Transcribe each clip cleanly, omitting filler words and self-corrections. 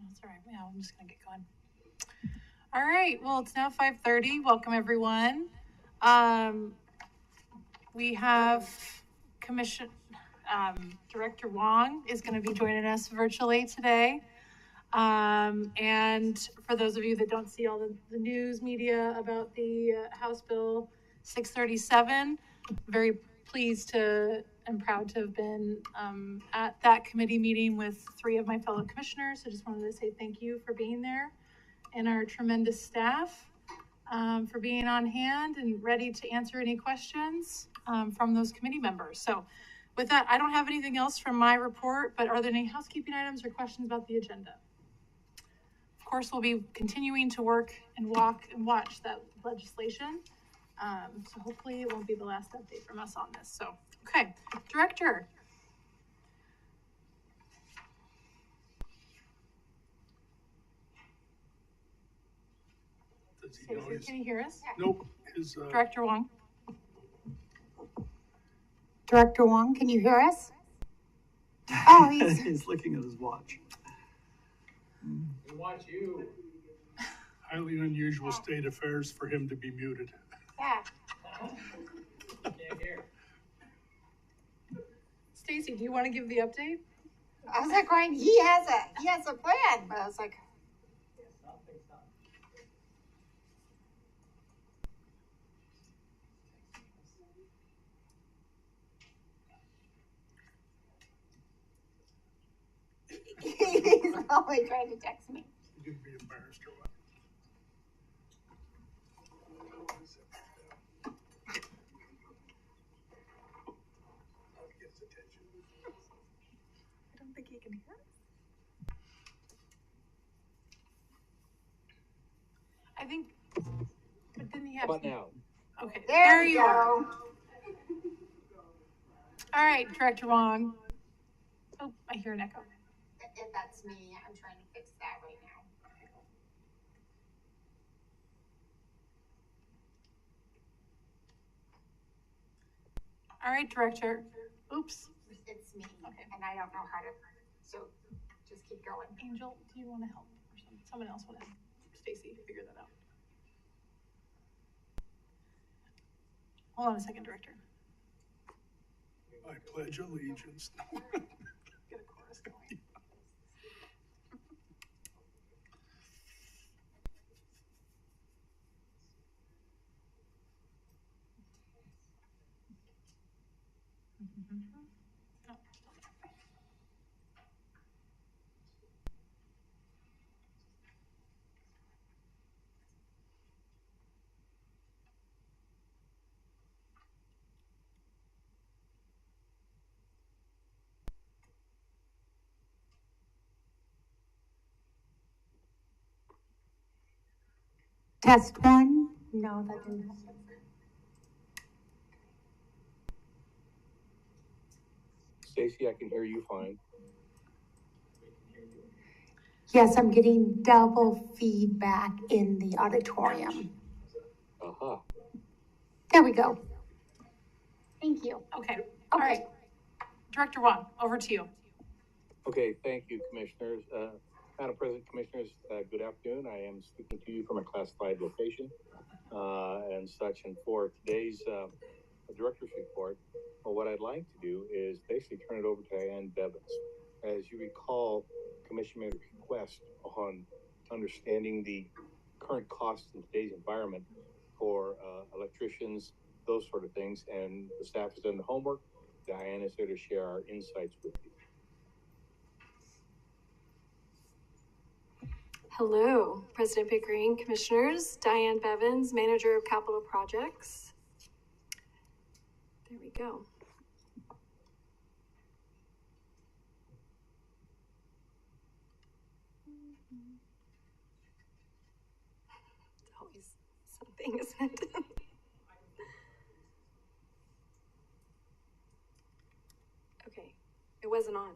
That's all right. Yeah, I'm just going to get going. All right. Well, it's now 5:30. Welcome, everyone. We have Director Wong is going to be joining us virtually today. And for those of you that don't see all the news media about the House Bill 637, very pleased and proud to have been at that committee meeting with 3 of my fellow commissioners. So just wanted to say thank you for being there, and our tremendous staff for being on hand and ready to answer any questions from those committee members. So with that, I don't have anything else from my report, but are there any housekeeping items or questions about the agenda? Of course, we'll be continuing to work and watch that legislation. So hopefully it won't be the last update from us on this. So, okay, Director. Can you hear us? Nope. Director Wong. Director Wong, can you hear us? Oh, he's looking at his watch. We watch you. Highly unusual state affairs for him to be muted. Yeah. Can't hear. Stacy, do you want to give the update? I was like going, he has a plan, but I was like, he's always trying to text me. You can be embarrassed or what? I don't think he can hear us. I think, but didn't he have? How about now? Okay, There you are. go. All right, Director Wong. Oh, I hear an echo. If that's me, I'm trying to fix that right now. All right, Director. Oops. It's me, Okay. and I don't know how to, so just keep going. Angel, do you want to help? Or someone else want to help? Stacy, figure that out. Hold on a second, Director. I pledge allegiance. Get a chorus going. Test 1. No, that didn't happen. Stacy, I can hear you fine. Yes, I'm getting double feedback in the auditorium. Aha. There we go. Thank you. Okay. All right. Director Wong, over to you. Okay, thank you, Commissioners. Madam President, Commissioners, good afternoon. I am speaking to you from a classified location and such. And for today's director's report, what I'd like to do is basically turn it over to Diane Bevins. As you recall, Commission made a request on understanding the current costs in today's environment for electricians, those sort of things, and the staff has done the homework. Diane is here to share our insights with you. Hello, President Pickering, Commissioners, Diane Bevins, Manager of Capital Projects. There we go. It's always something, isn't it? Okay, it wasn't on.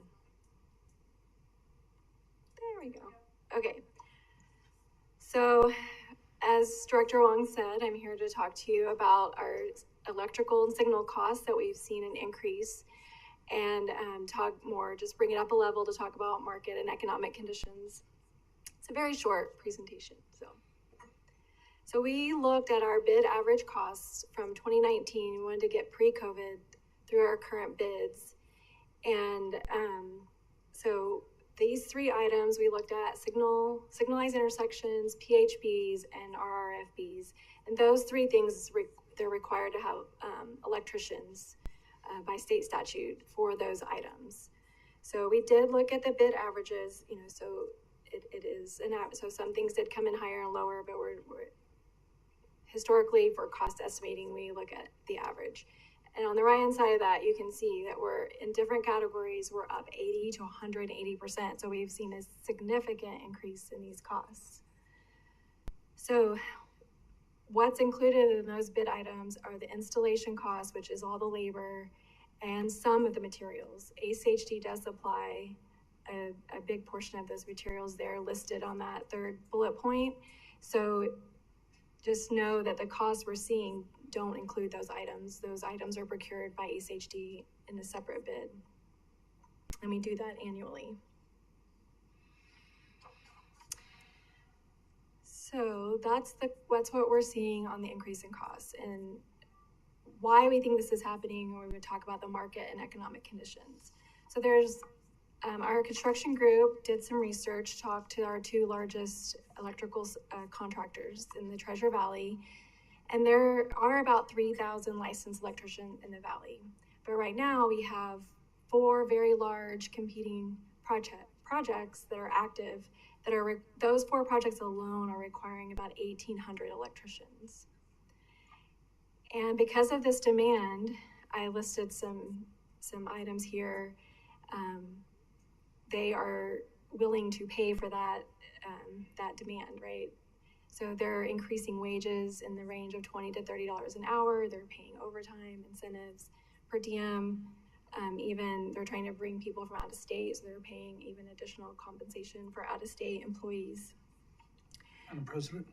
There we go. Okay. So, as Director Wong said, I'm here to talk to you about our electrical and signal costs that we've seen an increase, and talk more, just bring it up a level to talk about market and economic conditions. It's a very short presentation, so we looked at our bid average costs from 2019. We wanted to get pre-COVID through our current bids. And so these three items we looked at: signalized intersections, PHBs, and RRFBs. And those three things, they're required to have electricians by state statute for those items. So we did look at the bid averages, so it is so some things did come in higher and lower, but we're historically, for cost estimating, we look at the average. And on the right-hand side of that, you can see that we're in different categories, we're up 80 to 180%. So we've seen a significant increase in these costs. So what's included in those bid items are the installation costs, which is all the labor, and some of the materials. ACHD does supply a big portion of those materials. They're listed on that third bullet point. So just know that the costs we're seeing don't include those items. Those items are procured by ACHD in a separate bid. And we do that annually. So that's what we're seeing on the increase in costs, and why we think this is happening when we would talk about the market and economic conditions. So there's our construction group did some research, talked to our two largest electrical contractors in the Treasure Valley, and there are about 3,000 licensed electricians in the valley. But right now we have 4 very large competing projects that are active. Those 4 projects alone are requiring about 1,800 electricians. And because of this demand, I listed some items here. They are willing to pay for that demand, right? So they're increasing wages in the range of $20 to $30 an hour. They're paying overtime, incentives, per diem. Even they're trying to bring people from out of state, so they're paying even additional compensation for out of state employees. Madam President?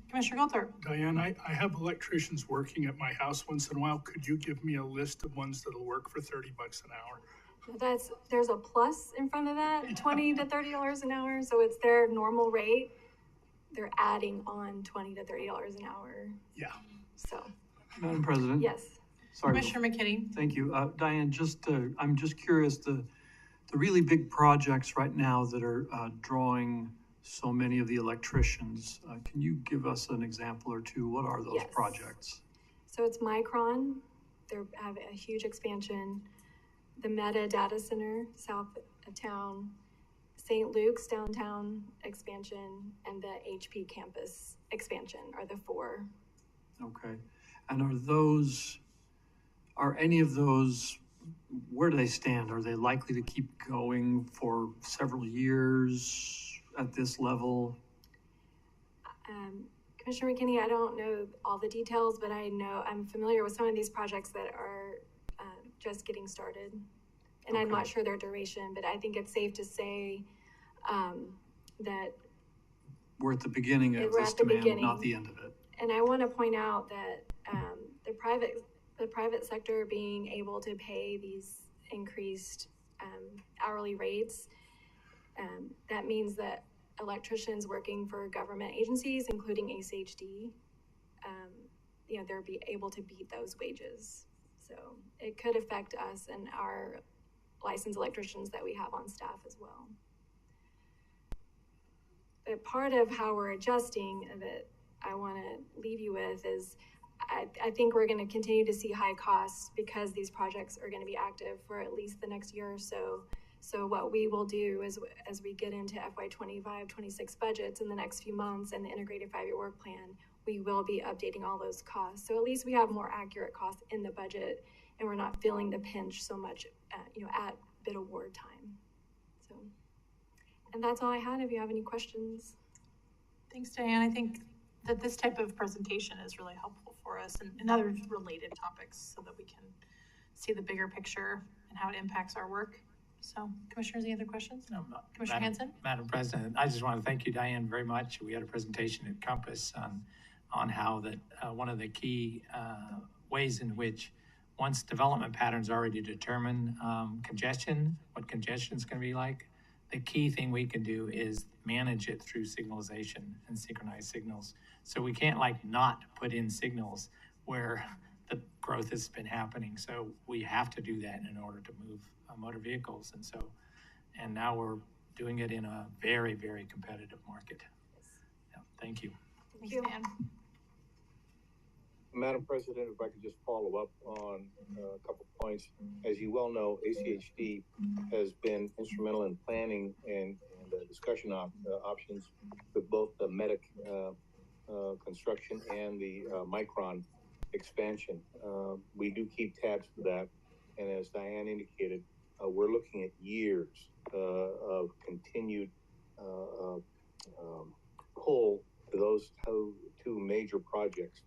Commissioner Goldthorpe. Diane, I have electricians working at my house once in a while. Could you give me a list of ones that'll work for $30 an hour? There's a plus in front of that, $20 to $30 an hour. So it's their normal rate. They're adding on $20 to $30 an hour. Yeah. So. Madam President? Yes. Sorry. Commissioner McKinney. Thank you. Diane, I'm just curious, the really big projects right now that are drawing so many of the electricians, can you give us an example or two? What are those projects? So it's Micron. They have a huge expansion. The Meta data center south of town, St. Luke's downtown expansion, and the HP campus expansion are the 4. Okay. And are any of those, where do they stand? Are they likely to keep going for several years at this level? Commissioner McKinney, I don't know all the details, but I'm familiar with some of these projects that are just getting started. And okay. I'm not sure their duration, but I think it's safe to say that we're at the beginning of this demand, not the end of it. And I want to point out that the private sector being able to pay these increased hourly rates, that means that electricians working for government agencies, including ACHD, they'll be able to beat those wages. So it could affect us and our licensed electricians that we have on staff as well. But part of how we're adjusting that I want to leave you with is I think we're going to continue to see high costs because these projects are going to be active for at least the next year or so. So what we will do is, as we get into FY25-26 budgets in the next few months and the integrated 5-year work plan, we will be updating all those costs. So at least we have more accurate costs in the budget, and we're not feeling the pinch so much, at bid award time. So, and that's all I had. If you have any questions. Thanks, Diane. I think that this type of presentation is really helpful for us and other related topics so that we can see the bigger picture and how it impacts our work. So, Commissioners, any other questions? No, Commissioner Hanson? Madam President, I just want to thank you, Diane, very much. We had a presentation at Compass on how that one of the key ways in which once development patterns already determine congestion, what congestion is going to be like, the key thing we can do is manage it through signalization and synchronized signals. So we can't like not put in signals where the growth has been happening. So we have to do that in order to move motor vehicles. And now we're doing it in a very, very competitive market. Yeah, thank you. Thanks, Dan. Madam President, if I could just follow up on a couple points. As you well know, ACHD has been instrumental in planning and discussion options with both the MEDIC construction and the Micron expansion. We do keep tabs for that. And as Diane indicated, we're looking at years of continued pull to those two major projects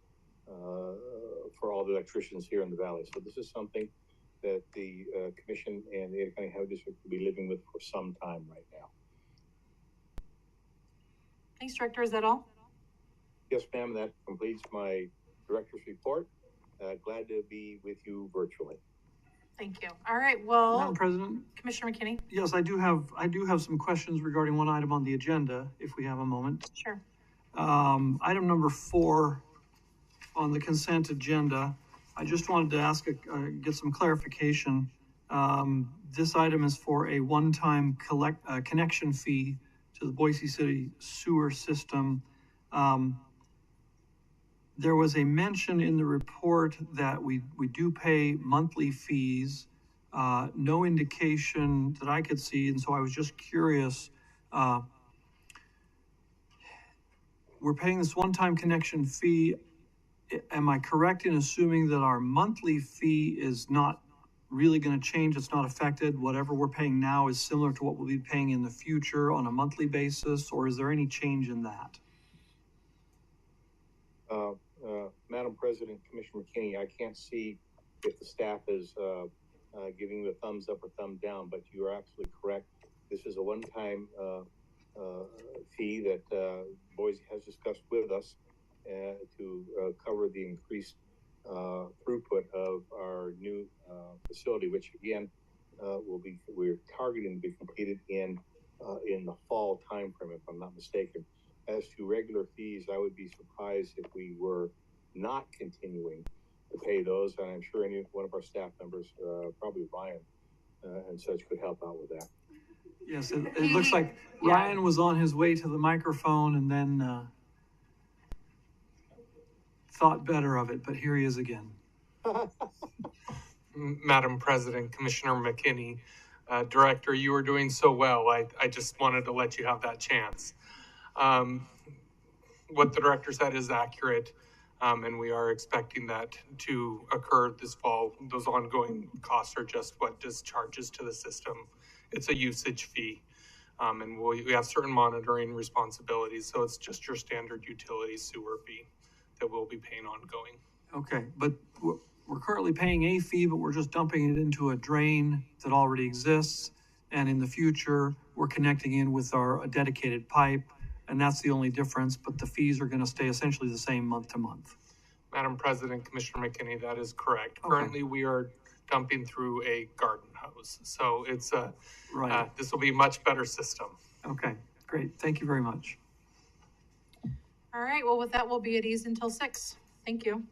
for all the electricians here in the valley. So this is something that the commission and the Ada County Highway District will be living with for some time right now. Thanks, Director. Is that all? Yes, ma'am. That completes my director's report. Glad to be with you virtually. Thank you. All right, well, Madam President? Commissioner McKinney? Yes, I do have some questions regarding one item on the agenda, if we have a moment. Sure. Item number 4 on the consent agenda. I just wanted to ask, get some clarification. This item is for a one-time connection fee to the Boise City sewer system. There was a mention in the report that we do pay monthly fees, no indication that I could see, and so I was just curious. We're paying this one-time connection fee. Am I correct in assuming that our monthly fee is not really going to change? It's not affected. Whatever we're paying now is similar to what we'll be paying in the future on a monthly basis, or is there any change in that? Madam President, Commissioner McKinney, I can't see if the staff is giving the thumbs up or thumb down, but you are absolutely correct. This is a one-time fee that Boise has discussed with us to cover the increased throughput of our new facility, which again we're targeting to be completed in the fall timeframe, if I'm not mistaken. As to regular fees, I would be surprised if we were not continuing to pay those, and I'm sure any one of our staff members, probably Ryan and such, could help out with that. Yes, it looks like Ryan was on his way to the microphone and then thought better of it, but here he is again. Madam President, Commissioner McKinney, Director, you were doing so well. I just wanted to let you have that chance. What the director said is accurate, and we are expecting that to occur this fall. Those ongoing costs are just what discharges to the system. It's a usage fee, and we have certain monitoring responsibilities, so it's just your standard utility sewer fee that we'll be paying ongoing. Okay, but we're currently paying a fee, but we're just dumping it into a drain that already exists, and in the future, we're connecting in with a dedicated pipe, and that's the only difference, but the fees are going to stay essentially the same month to month. Madam President, Commissioner McKinney, that is correct. Okay. Currently, we are dumping through a garden hose, so it's right. This will be a much better system. Okay, great. Thank you very much. All right, well, with that, we'll be at ease until 6. Thank you.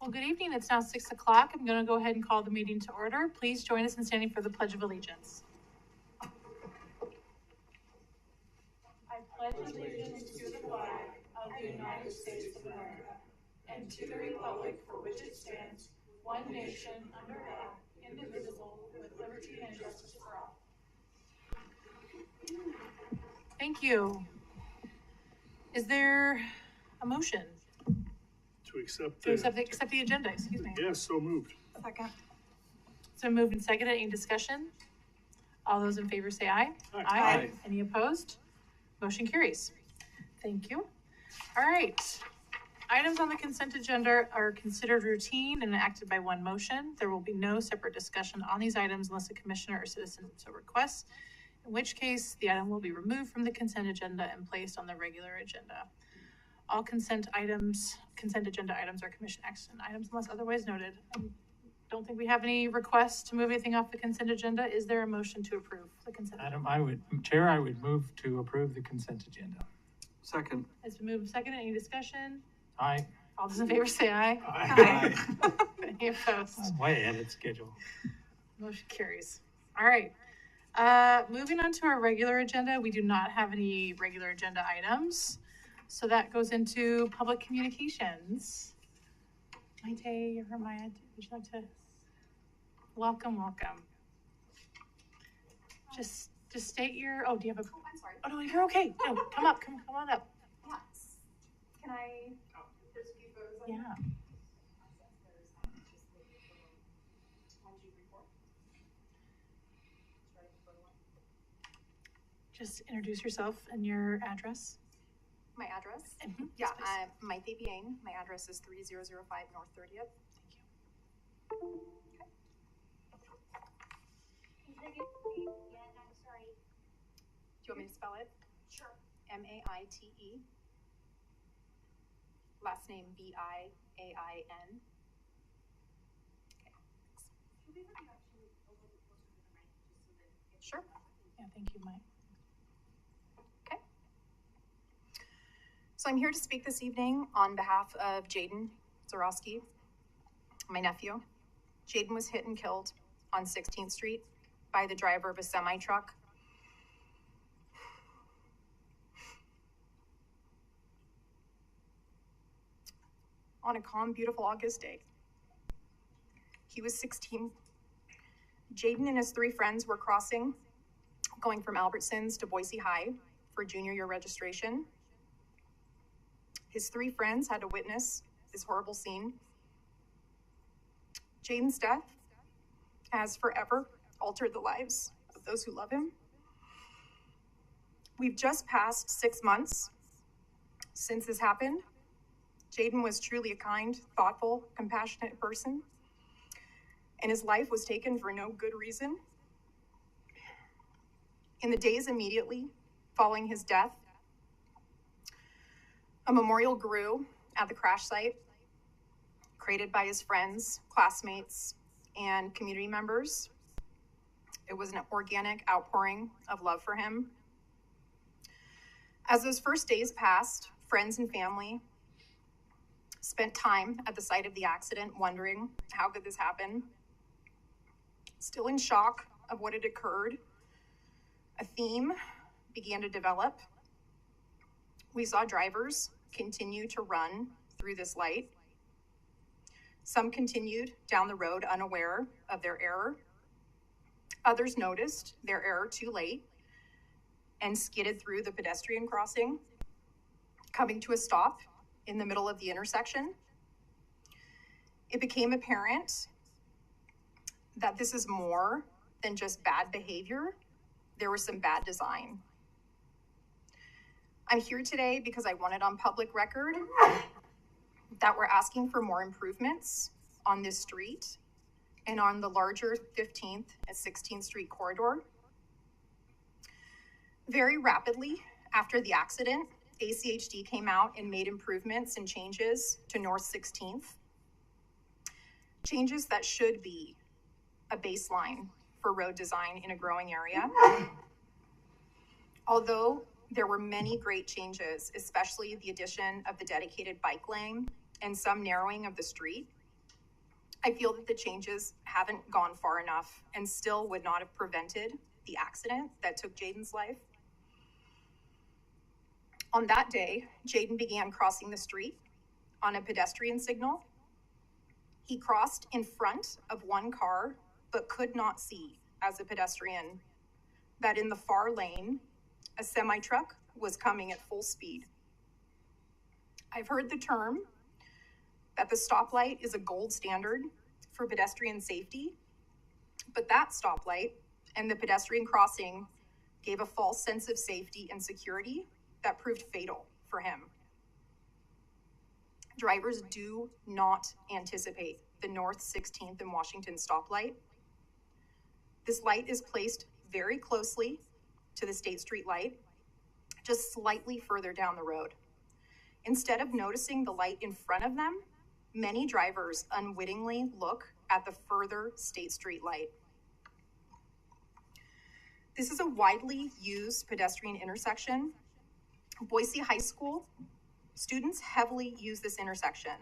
Well, good evening. It's now 6 o'clock. I'm going to go ahead and call the meeting to order. Please join us in standing for the Pledge of Allegiance. I pledge allegiance to the flag of the United States of America and to the republic for which it stands, one nation, under God, indivisible, with liberty and justice for all. Thank you. Is there a motion To accept to accept the agenda? Excuse me. Yes, so moved. Second. So moved and seconded. Any discussion? All those in favor say aye. Aye. Aye. Any opposed? Motion carries. Thank you. All right. Items on the consent agenda are considered routine and acted by one motion. There will be no separate discussion on these items unless a commissioner or citizen so requests, in which case the item will be removed from the consent agenda and placed on the regular agenda. All consent agenda items are commission action items unless otherwise noted. I don't think we have any requests to move anything off the consent agenda. Is there a motion to approve the consent agenda? Chair, I would move to approve the consent agenda. Second. It's been moved and seconded. Any discussion? Aye. All those in favor say aye. Aye. Any opposed? I'm way ahead of schedule. Motion carries. All right. Moving on to our regular agenda, we do not have any regular agenda items. So that goes into public communications. Maite or Maya, would you like to? Welcome. Just state your, oh, do you have a? Oh, I'm sorry. Oh, no, you're okay. No, come on up. Yes. Can I? There's a few photos on Yeah. here. Just introduce yourself and your address. My address? Mhm, Yeah, yes, please. I'm Maite Biang. My address is 3005 North 30th. Thank you. Do you want me to spell it? Sure. Maite. Last name Biain. Sure. Yeah, thank you, Mike. Okay. So I'm here to speak this evening on behalf of Jaden Zorowski, my nephew. Jaden was hit and killed on 16th Street by the driver of a semi-truck. On a calm, beautiful August day. He was 16. Jaden and his 3 friends were crossing, going from Albertsons to Boise High for junior year registration. His 3 friends had to witness this horrible scene. Jaden's death has forever altered the lives of those who love him. We've just passed 6 months since this happened. Jaden was truly a kind, thoughtful, compassionate person, and his life was taken for no good reason. In the days immediately following his death, a memorial grew at the crash site, created by his friends, classmates, and community members. It was an organic outpouring of love for him. As those first days passed, friends and family spent time at the site of the accident wondering, how could this happen? Still in shock of what had occurred, a theme began to develop. We saw drivers continue to run through this light. Some continued down the road unaware of their error. Others noticed their error too late and skidded through the pedestrian crossing, coming to a stop in the middle of the intersection. It became apparent that this is more than just bad behavior. There was some bad design. I'm here today because I want it on public record that we're asking for more improvements on this street and on the larger 15th and 16th Street corridor. Very rapidly after the accident, ACHD came out and made improvements and changes to North 16th. Changes that should be a baseline for road design in a growing area. Although there were many great changes, especially the addition of the dedicated bike lane and some narrowing of the street, I feel that the changes haven't gone far enough and still would not have prevented the accident that took Jaden's life. On that day, Jaden began crossing the street on a pedestrian signal. He crossed in front of one car, but could not see as a pedestrian that in the far lane, a semi-truck was coming at full speed. I've heard the term that the stoplight is a gold standard for pedestrian safety, but that stoplight and the pedestrian crossing gave a false sense of safety and security that proved fatal for him. Drivers do not anticipate the North 16th and Washington stoplight. This light is placed very closely to the State Street light, just slightly further down the road. Instead of noticing the light in front of them, many drivers unwittingly look at the further State Street light. This is a widely used pedestrian intersection. Boise High School students heavily use this intersection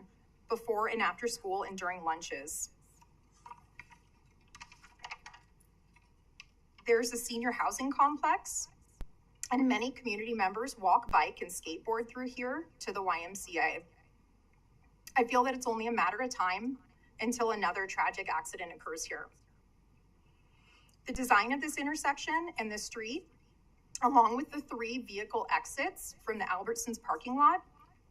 before and after school and during lunches. There's a senior housing complex, and many community members walk, bike, and skateboard through here to the YMCA. I feel that it's only a matter of time until another tragic accident occurs here. The design of this intersection and the street, along with the 3 vehicle exits from the Albertsons parking lot,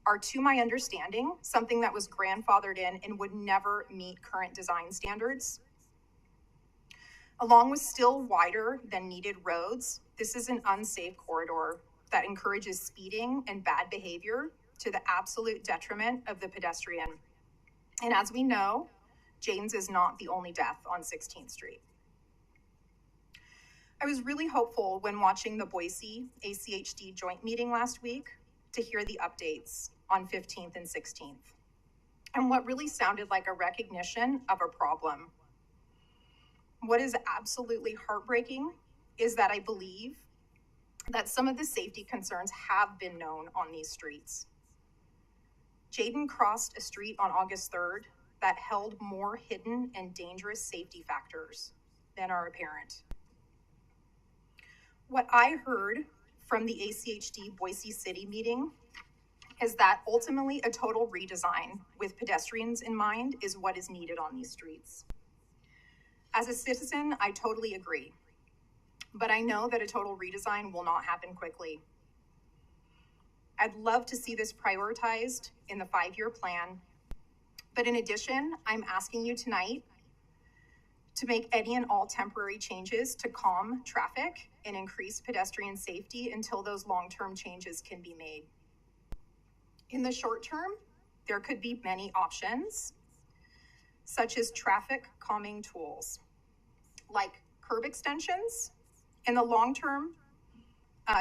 are, to my understanding, something that was grandfathered in and would never meet current design standards. Along with still wider than needed roads, this is an unsafe corridor that encourages speeding and bad behavior to the absolute detriment of the pedestrian. And as we know, Jaden's is not the only death on 16th Street. I was really hopeful when watching the Boise ACHD joint meeting last week to hear the updates on 15th and 16th, and what really sounded like a recognition of a problem. What is absolutely heartbreaking is that I believe that some of the safety concerns have been known on these streets. Jaden crossed a street on August 3rd that held more hidden and dangerous safety factors than are apparent. What I heard from the ACHD Boise City meeting is that ultimately a total redesign with pedestrians in mind is what is needed on these streets. As a citizen, I totally agree, but I know that a total redesign will not happen quickly. I'd love to see this prioritized in the 5-year plan, but in addition, I'm asking you tonight to make any and all temporary changes to calm traffic and increase pedestrian safety until those long-term changes can be made. In the short term, there could be many options, such as traffic calming tools, like curb extensions. In the long term,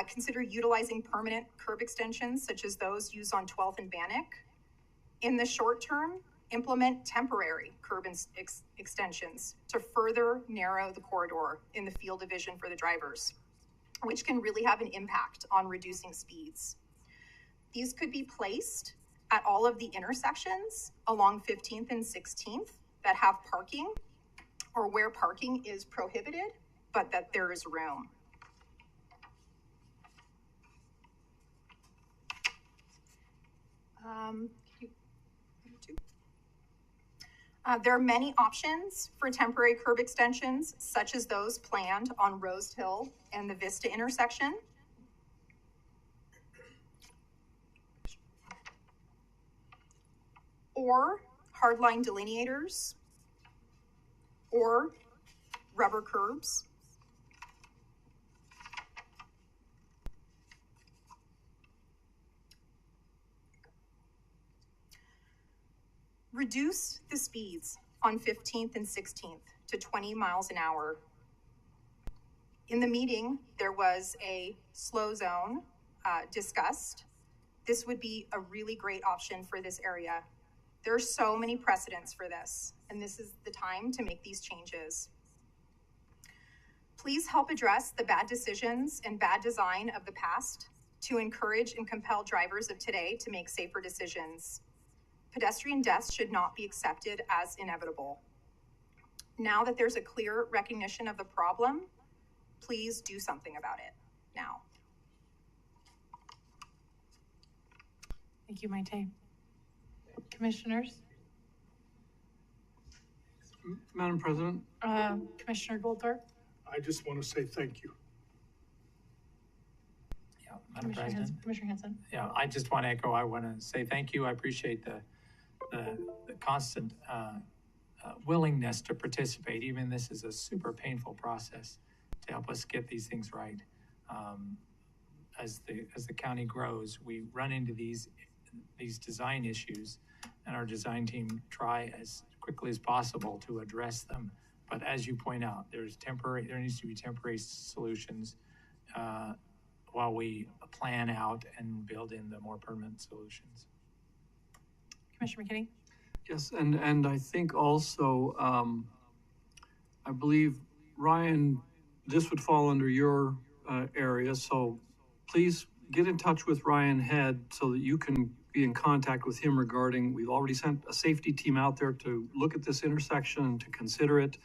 consider utilizing permanent curb extensions, such as those used on 12th and Bannock. In the short term, implement temporary curb extensions to further narrow the corridor in the field division for the drivers, which can really have an impact on reducing speeds. These could be placed at all of the intersections along 15th and 16th that have parking, or where parking is prohibited, but that there is room. There are many options for temporary curb extensions, such as those planned on Rose Hill and the Vista intersection. Or hardline delineators, or rubber curbs. Reduce the speeds on 15th and 16th to 20 miles an hour. In the meeting, there was a slow zone discussed. This would be a really great option for this area. There are so many precedents for this, and this is the time to make these changes. Please help address the bad decisions and bad design of the past to encourage and compel drivers of today to make safer decisions. Pedestrian deaths should not be accepted as inevitable. Now that there's a clear recognition of the problem, please do something about it now. Thank you, Maite. Commissioners? Madam President? Commissioner Goldthorpe? I just want to say thank you. Yeah, Madam President. Commissioner Henson? Yeah, I just want to echo, I want to say thank you. I appreciate the constant willingness to participate. Even this is a super painful process to help us get these things right. As the county grows, we run into these design issues, and our design team try as quickly as possible to address them. But as you point out, there needs to be temporary solutions while we plan out and build in the more permanent solutions. Commissioner McKinney? Yes, and I think also, I believe, Ryan, this would fall under your area, so please get in touch with Ryan Head so that you can be in contact with him regarding, we've already sent a safety team out there to look at this intersection and to consider it.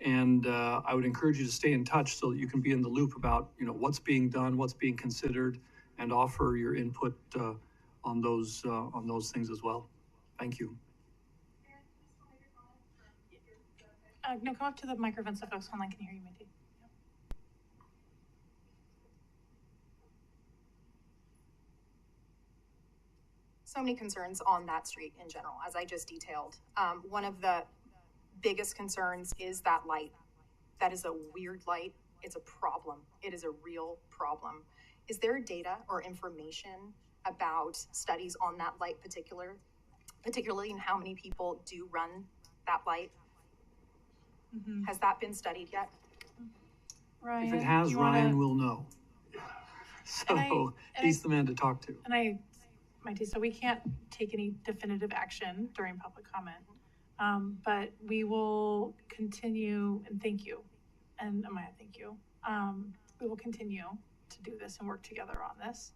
And I would encourage you to stay in touch so that you can be in the loop about, what's being done, what's being considered, and offer your input on those things as well. Thank you. No, come up to the microphone so folks online can hear you, Mindy. So many concerns on that street in general, as I just detailed. One of the biggest concerns is that light. That is a weird light. It's a problem. It is a real problem. Is there data or information about studies on that light particularly, and how many people do run that light? Mm-hmm. Has that been studied yet? Ryan, if it has, Ryan will know. So he's the man to talk to. And Maite, so we can't take any definitive action during public comment, but we will continue, and thank you, and Amaya, thank you. We will continue to do this and work together on this.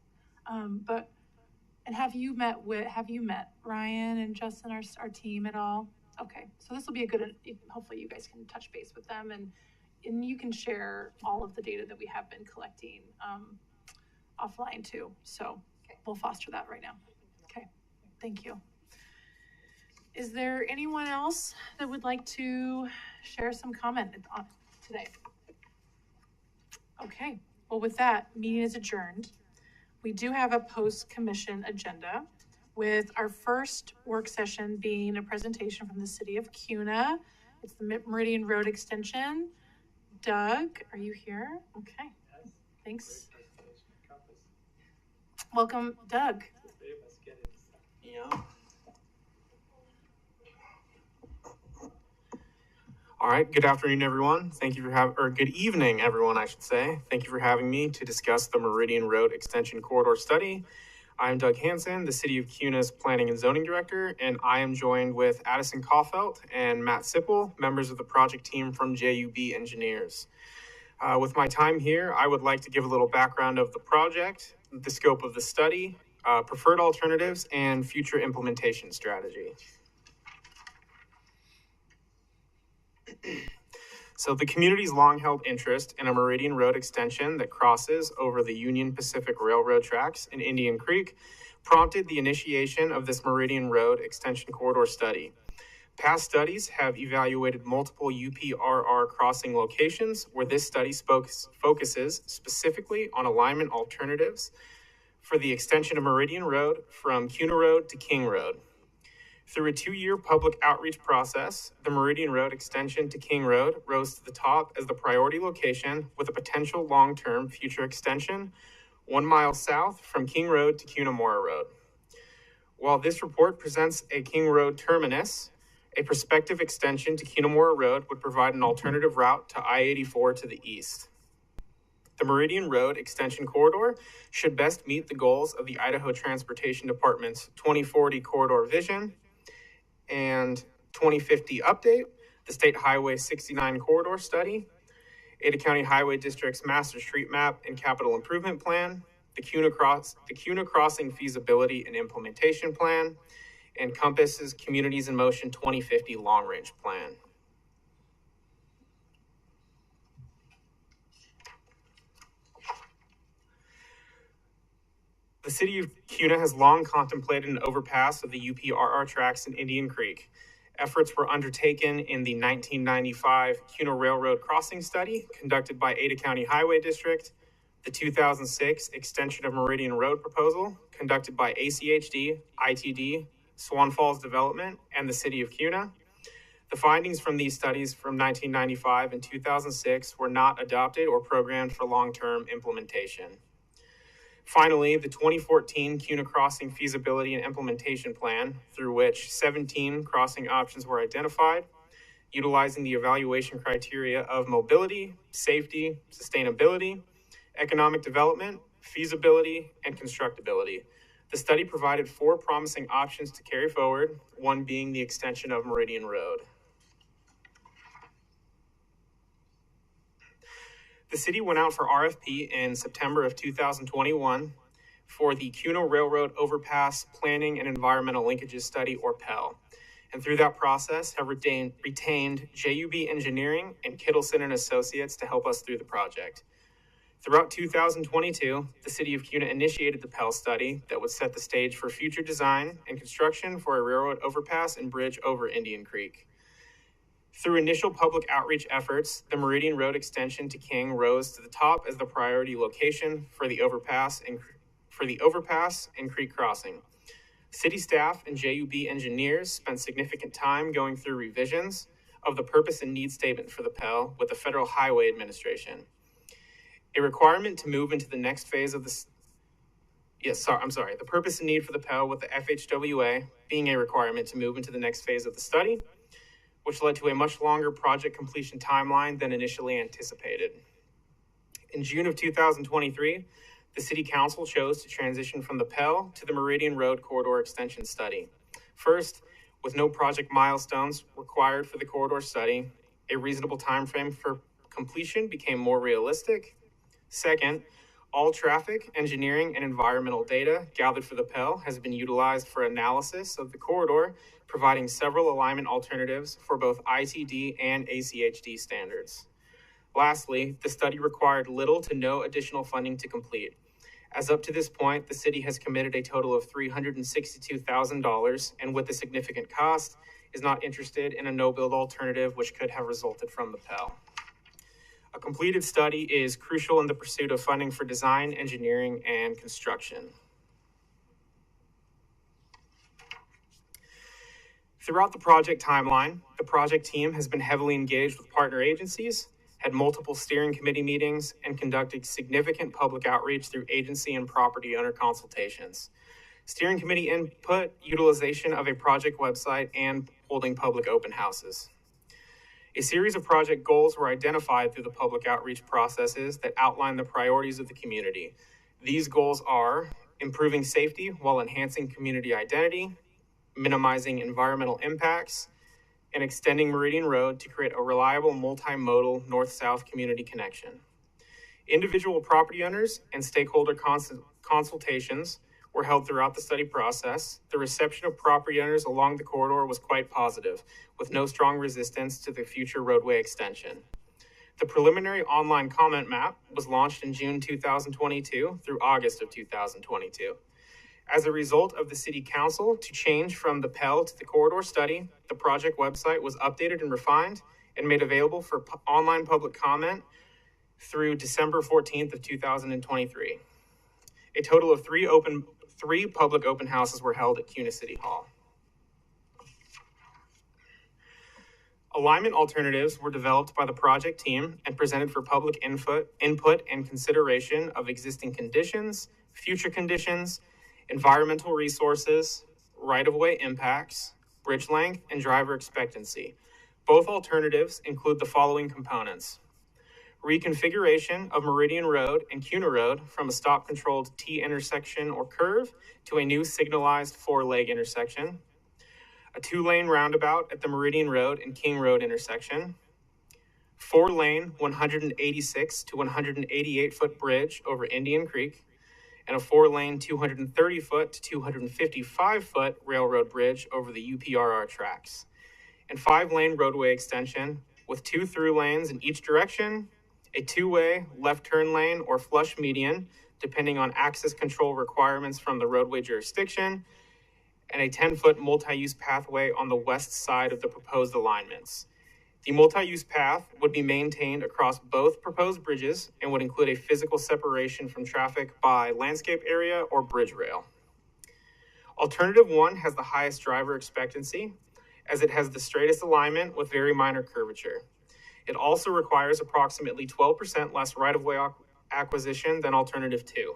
Have you met Ryan and Justin, our team at all? Okay, so this will be a good, hopefully you guys can touch base with them and you can share all of the data that we have been collecting offline too. So we'll foster that right now. Okay, thank you. Is there anyone else that would like to share some comment on today? Okay, well with that, meeting is adjourned. We do have a post-commission agenda with our first work session being a presentation from the city of Kuna. It's the Meridian Road extension. Doug, are you here? Okay, thanks. Welcome, Doug. Yeah. All right, good afternoon, everyone. Thank you for good evening, everyone, I should say. Thank you for having me to discuss the Meridian Road Extension Corridor Study. I'm Doug Hansen, the City of Kuna's Planning and Zoning Director, and I am joined with Addison Caulfield and Matt Sipple, members of the project team from JUB Engineers. With my time here, I would like to give a little background of the project, the scope of the study, preferred alternatives, and future implementation strategy. So the community's long-held interest in a Meridian Road extension that crosses over the Union Pacific Railroad tracks in Indian Creek prompted the initiation of this Meridian Road Extension Corridor study. Past studies have evaluated multiple UPRR crossing locations where this study focuses specifically on alignment alternatives for the extension of Meridian Road from Kuna Road to King Road. Through a 2-year public outreach process, the Meridian Road extension to King Road rose to the top as the priority location with a potential long-term future extension 1 mile south from King Road to Cunamora Road. While this report presents a King Road terminus, a prospective extension to Cunamora Road would provide an alternative route to I-84 to the east. The Meridian Road Extension Corridor should best meet the goals of the Idaho Transportation Department's 2040 Corridor Vision and 2050 update, the State Highway 69 Corridor Study, Ada County Highway District's Master Street Map and Capital Improvement Plan, the Kuna Crossing Feasibility and Implementation Plan, and Compass's Communities in Motion 2050 long-range plan. The city of Kuna has long contemplated an overpass of the UPRR tracks in Indian Creek. Efforts were undertaken in the 1995 Kuna Railroad Crossing Study conducted by Ada County Highway District, the 2006 Extension of Meridian Road proposal conducted by ACHD, ITD, Swan Falls Development, and the city of Kuna. The findings from these studies from 1995 and 2006 were not adopted or programmed for long-term implementation. Finally, the 2014 Kuna Crossing Feasibility and Implementation Plan, through which 17 crossing options were identified, utilizing the evaluation criteria of mobility, safety, sustainability, economic development, feasibility, and constructability. The study provided 4 promising options to carry forward, one being the extension of Meridian Road. The city went out for RFP in September of 2021 for the Kuna Railroad Overpass Planning and Environmental Linkages Study, or PEL. And through that process have retained JUB Engineering and Kittleson and Associates to help us through the project. Throughout 2022, the city of Kuna initiated the PEL study that would set the stage for future design and construction for a railroad overpass and bridge over Indian Creek. Through initial public outreach efforts, the Meridian Road extension to King rose to the top as the priority location for the overpass and creek crossing. City staff and JUB engineers spent significant time going through revisions of the purpose and need statement for the PEL with the Federal Highway Administration. A requirement to move into the next phase of the purpose and need for the PEL with the FHWA being a requirement to move into the next phase of the study, which led to a much longer project completion timeline than initially anticipated. In June of 2023, the City Council chose to transition from the PEL to the Meridian Road Corridor Extension Study. First, with no project milestones required for the corridor study, a reasonable timeframe for completion became more realistic. Second, all traffic, engineering, and environmental data gathered for the PEL has been utilized for analysis of the corridor, providing several alignment alternatives for both ITD and ACHD standards. Lastly, the study required little to no additional funding to complete. As up to this point, the city has committed a total of $362,000, and with the significant cost, is not interested in a no-build alternative which could have resulted from the PEL. A completed study is crucial in the pursuit of funding for design, engineering, and construction. Throughout the project timeline, the project team has been heavily engaged with partner agencies, had multiple steering committee meetings, and conducted significant public outreach through agency and property owner consultations. Steering committee input, utilization of a project website, and holding public open houses. A series of project goals were identified through the public outreach processes that outline the priorities of the community. These goals are improving safety while enhancing community identity, minimizing environmental impacts, and extending Meridian Road to create a reliable multimodal north-south community connection. Individual property owners and stakeholder consultations were held throughout the study process. The reception of property owners along the corridor was quite positive, with no strong resistance to the future roadway extension. The preliminary online comment map was launched in June 2022 through August of 2022. As a result of the City Council to change from the PEL to the corridor study, the project website was updated and refined and made available for online public comment through December 14th of 2023. A total of three public open houses were held at Kuna City Hall. Alignment alternatives were developed by the project team and presented for public input and consideration of existing conditions, future conditions, environmental resources, right-of-way impacts, bridge length, and driver expectancy. Both alternatives include the following components: reconfiguration of Meridian Road and Kuna Road from a stop-controlled T intersection or curve to a new signalized 4-leg intersection, a 2-lane roundabout at the Meridian Road and King Road intersection, 4-lane 186 to 188-foot bridge over Indian Creek, and a 4-lane 230-foot to 255-foot railroad bridge over the UPRR tracks, and 5-lane roadway extension with 2 through lanes in each direction, a 2-way left turn lane or flush median, depending on access control requirements from the roadway jurisdiction, and a 10-foot multi-use pathway on the west side of the proposed alignments. The multi-use path would be maintained across both proposed bridges and would include a physical separation from traffic by landscape area or bridge rail. Alternative 1 has the highest driver expectancy, as it has the straightest alignment with very minor curvature. It also requires approximately 12% less right-of-way acquisition than Alternative 2.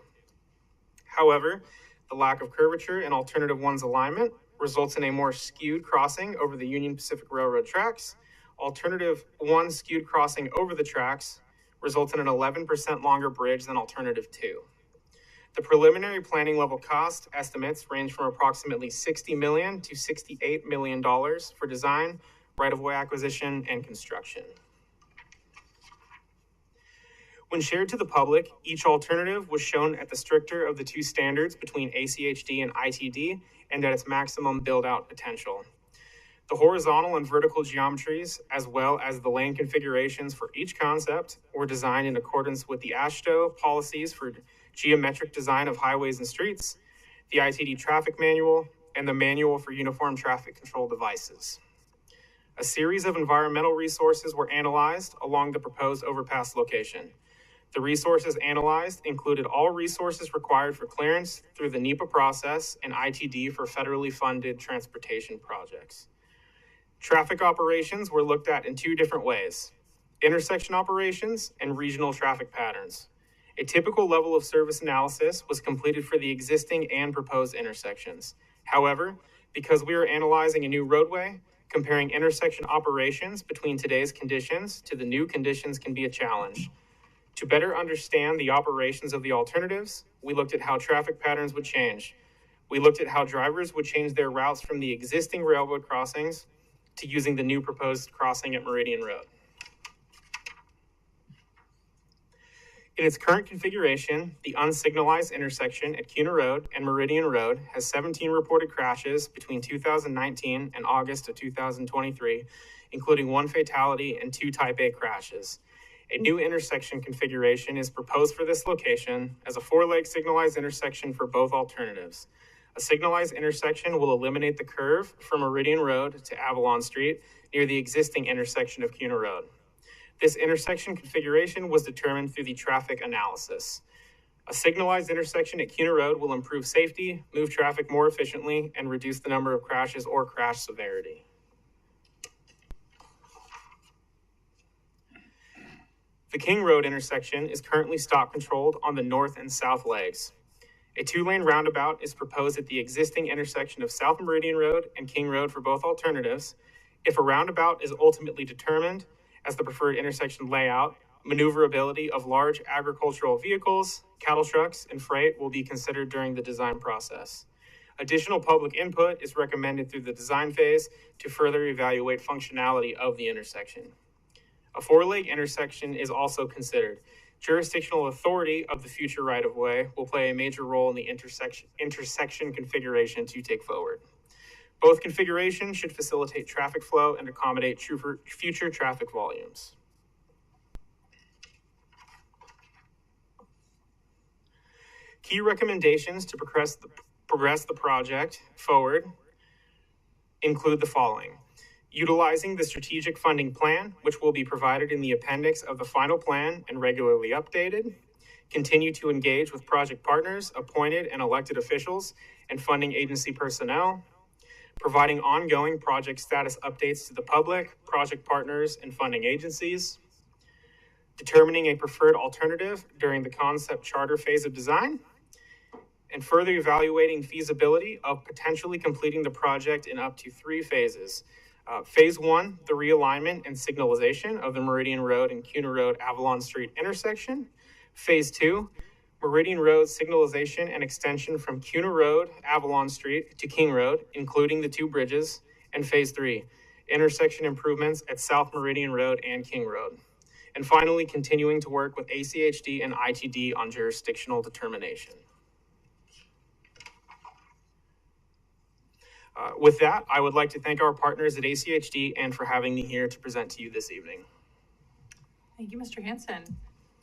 However, the lack of curvature in Alternative 1's alignment results in a more skewed crossing over the Union Pacific Railroad tracks. Alternative 1 skewed crossing over the tracks results in an 11% longer bridge than Alternative 2. The preliminary planning level cost estimates range from approximately $60 million to $68 million for design, right-of-way acquisition, and construction. When shared to the public, each alternative was shown at the stricter of the 2 standards between ACHD and ITD and at its maximum build-out potential. The horizontal and vertical geometries, as well as the lane configurations for each concept, were designed in accordance with the AASHTO policies for geometric design of highways and streets, the ITD traffic manual, and the manual for uniform traffic control devices. A series of environmental resources were analyzed along the proposed overpass location. The resources analyzed included all resources required for clearance through the NEPA process and ITD for federally funded transportation projects. Traffic operations were looked at in 2 different ways: intersection operations and regional traffic patterns. A typical level of service analysis was completed for the existing and proposed intersections. However, because we are analyzing a new roadway, comparing intersection operations between today's conditions to the new conditions can be a challenge. To better understand the operations of the alternatives, we looked at how traffic patterns would change. We looked at how drivers would change their routes from the existing railroad crossings to using the new proposed crossing at Meridian Road. In its current configuration, the unsignalized intersection at Kuna Road and Meridian Road has 17 reported crashes between 2019 and August of 2023, including 1 fatality and 2 Type A crashes. A new intersection configuration is proposed for this location as a 4-leg signalized intersection for both alternatives. A signalized intersection will eliminate the curve from Meridian Road to Avalon Street near the existing intersection of Kuna Road. This intersection configuration was determined through the traffic analysis. A signalized intersection at Kuna Road will improve safety, move traffic more efficiently, and reduce the number of crashes or crash severity. The King Road intersection is currently stop controlled on the north and south legs. A 2-lane roundabout is proposed at the existing intersection of South Meridian Road and King Road for both alternatives. If a roundabout is ultimately determined as the preferred intersection layout, maneuverability of large agricultural vehicles, cattle trucks, and freight will be considered during the design process. Additional public input is recommended through the design phase to further evaluate functionality of the intersection. A 4-leg intersection is also considered. Jurisdictional authority of the future right-of-way will play a major role in the intersection configuration to take forward. Both configurations should facilitate traffic flow and accommodate future traffic volumes. Key recommendations to progress the project forward include the following: utilizing the strategic funding plan, which will be provided in the appendix of the final plan and regularly updated. Continue to engage with project partners, appointed and elected officials, and funding agency personnel. Providing ongoing project status updates to the public, project partners, and funding agencies. Determining a preferred alternative during the concept charter phase of design. And further evaluating feasibility of potentially completing the project in up to 3 phases. Phase 1, the realignment and signalization of the Meridian Road and Kuna Road Avalon Street intersection. Phase 2, Meridian Road signalization and extension from Kuna Road, Avalon Street to King Road, including the 2 bridges. And Phase 3, intersection improvements at South Meridian Road and King Road. And finally, continuing to work with ACHD and ITD on jurisdictional determination. With that, I would like to thank our partners at ACHD and for having me here to present to you this evening. Thank you, Mr. Hansen.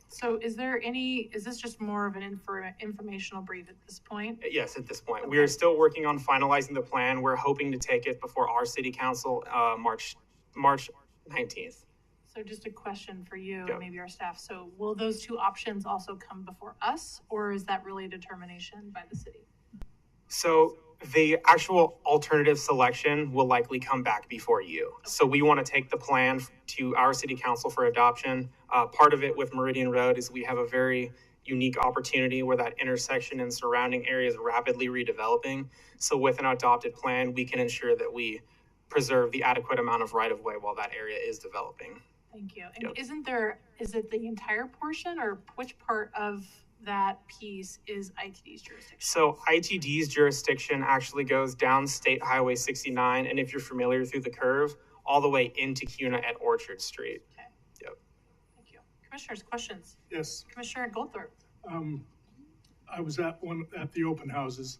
So is this just more of an informational brief at this point? Yes, at this point. Okay. We are still working on finalizing the plan. We're hoping to take it before our city council, March 19th. So just a question for you Yep. and maybe our staff. So will those two options also come before us, or is that really a determination by the city? So the actual alternative selection will likely come back before you. So we want to take the plan to our city council for adoption. Part of it with Meridian Road is we have a very unique opportunity where that intersection and surrounding area is rapidly redeveloping. So with an adopted plan, we can ensure that we preserve the adequate amount of right-of-way while that area is developing. Thank you. And Yep. is it the entire portion, or which part of that piece is ITD's jurisdiction? So ITD's jurisdiction actually goes down State Highway 69, and if you're familiar through the curve, all the way into Kuna at Orchard Street. Okay. Yep. Thank you. Commissioners, questions? Yes, Commissioner Goldthorpe. I was at the open houses,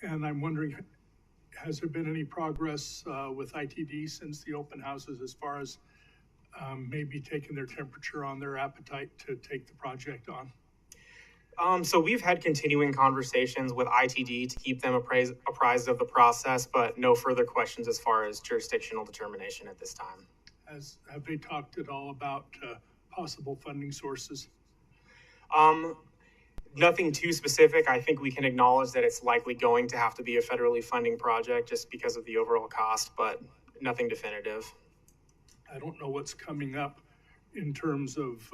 and I'm wondering, has there been any progress with ITD since the open houses as far as maybe taking their temperature on their appetite to take the project on? So we've had continuing conversations with ITD to keep them apprised of the process, but no further questions as far as jurisdictional determination at this time. Have they talked at all about possible funding sources? Nothing too specific. I think we can acknowledge that it's likely going to have to be a federally funding project just because of the overall cost, but nothing definitive. I don't know what's coming up in terms of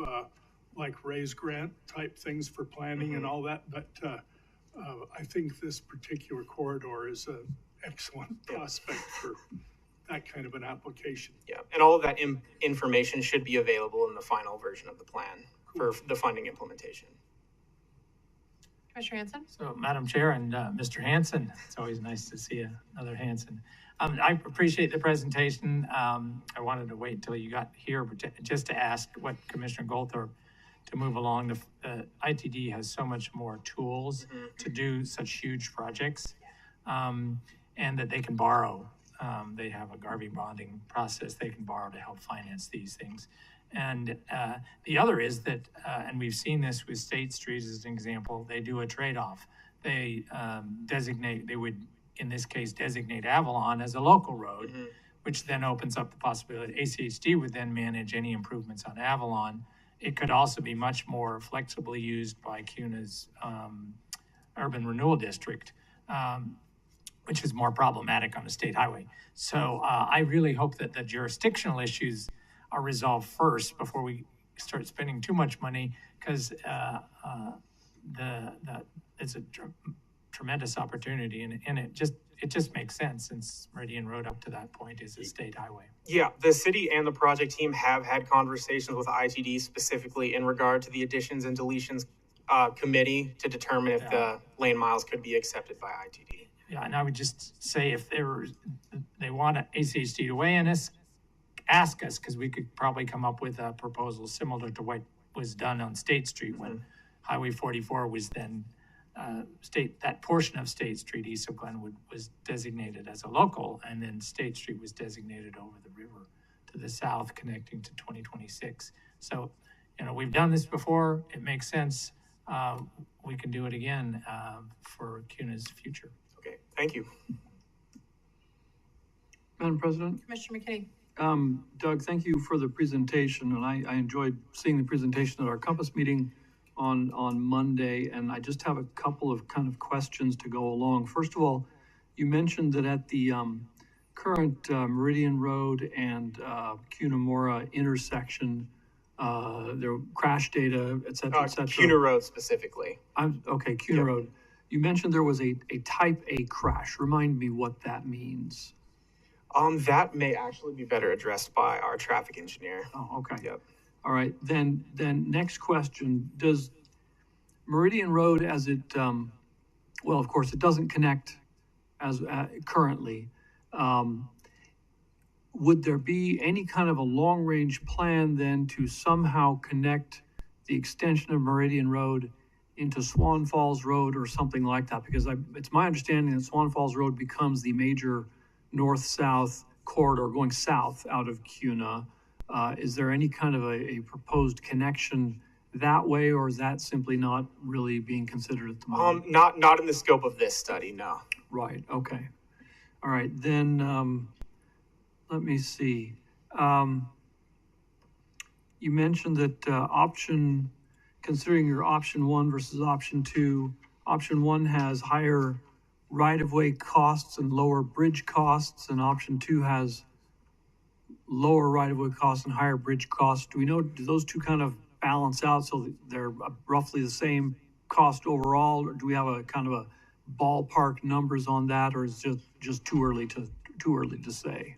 like raise grant type things for planning and all that, but I think this particular corridor is an excellent prospect for that kind of an application. Yeah, and all of that information should be available in the final version of the plan for the funding implementation. Commissioner Hansen? So, Madam Chair and Mr. Hansen, it's always nice to see another Hansen. I appreciate the presentation. I wanted to wait until you got here, but just to ask what Commissioner Goldthorpe to move along. The ITD has so much more tools to do such huge projects, and that they can borrow. They have a Garvey bonding process they can borrow to help finance these things. And the other is that, and we've seen this with State Street as an example, they do a trade-off. They they would, in this case, designate Avalon as a local road, which then opens up the possibility ACHD would then manage any improvements on Avalon. It could also be much more flexibly used by Kuna's urban renewal district, which is more problematic on a state highway. So I really hope that the jurisdictional issues are resolved first before we start spending too much money, because it's a tremendous opportunity, and it just makes sense since Meridian Road up to that point is a state highway. Yeah, the city and the project team have had conversations with ITD specifically in regard to the additions and deletions committee to determine if the lane miles could be accepted by ITD. Yeah, and I would just say if they want ACHD to weigh in us, ask us, because we could probably come up with a proposal similar to what was done on State Street when Highway 44 was then that portion of State Street east of Glenwood was designated as a local, and then State Street was designated over the river to the south connecting to 2026. So, we've done this before. It makes sense. We can do it again for Kuna's future. Okay, thank you. Madam President? Commissioner McKinney? Doug, thank you for the presentation, and I enjoyed seeing the presentation at our Compass meeting on Monday, and I just have a couple of kind of questions to go along. First of all, you mentioned that at the current Meridian Road and Cunamora intersection, there were crash data, et cetera, et cetera. Kuna Road specifically. Okay, Kuna Road. You mentioned there was a type A crash. Remind me what that means. That may actually be better addressed by our traffic engineer. Oh, okay. Yep. All right, then next question, does Meridian Road as it, well, of course, it doesn't connect as currently. Would there be any kind of a long-range plan then to somehow connect the extension of Meridian Road into Swan Falls Road or something like that? Because it's my understanding that Swan Falls Road becomes the major north-south corridor going south out of Kuna. Is there any kind of a proposed connection that way, or is that simply not really being considered at the moment? Not in the scope of this study, no. Right, okay. All right, then, let me see. You mentioned that considering your option 1 versus option 2, option 1 has higher right-of-way costs and lower bridge costs, and option 2 has lower right-of-way costs and higher bridge costs. Do those two kind of balance out so that they're roughly the same cost overall, or do we have a kind of a ballpark numbers on that, or is it just too early to say?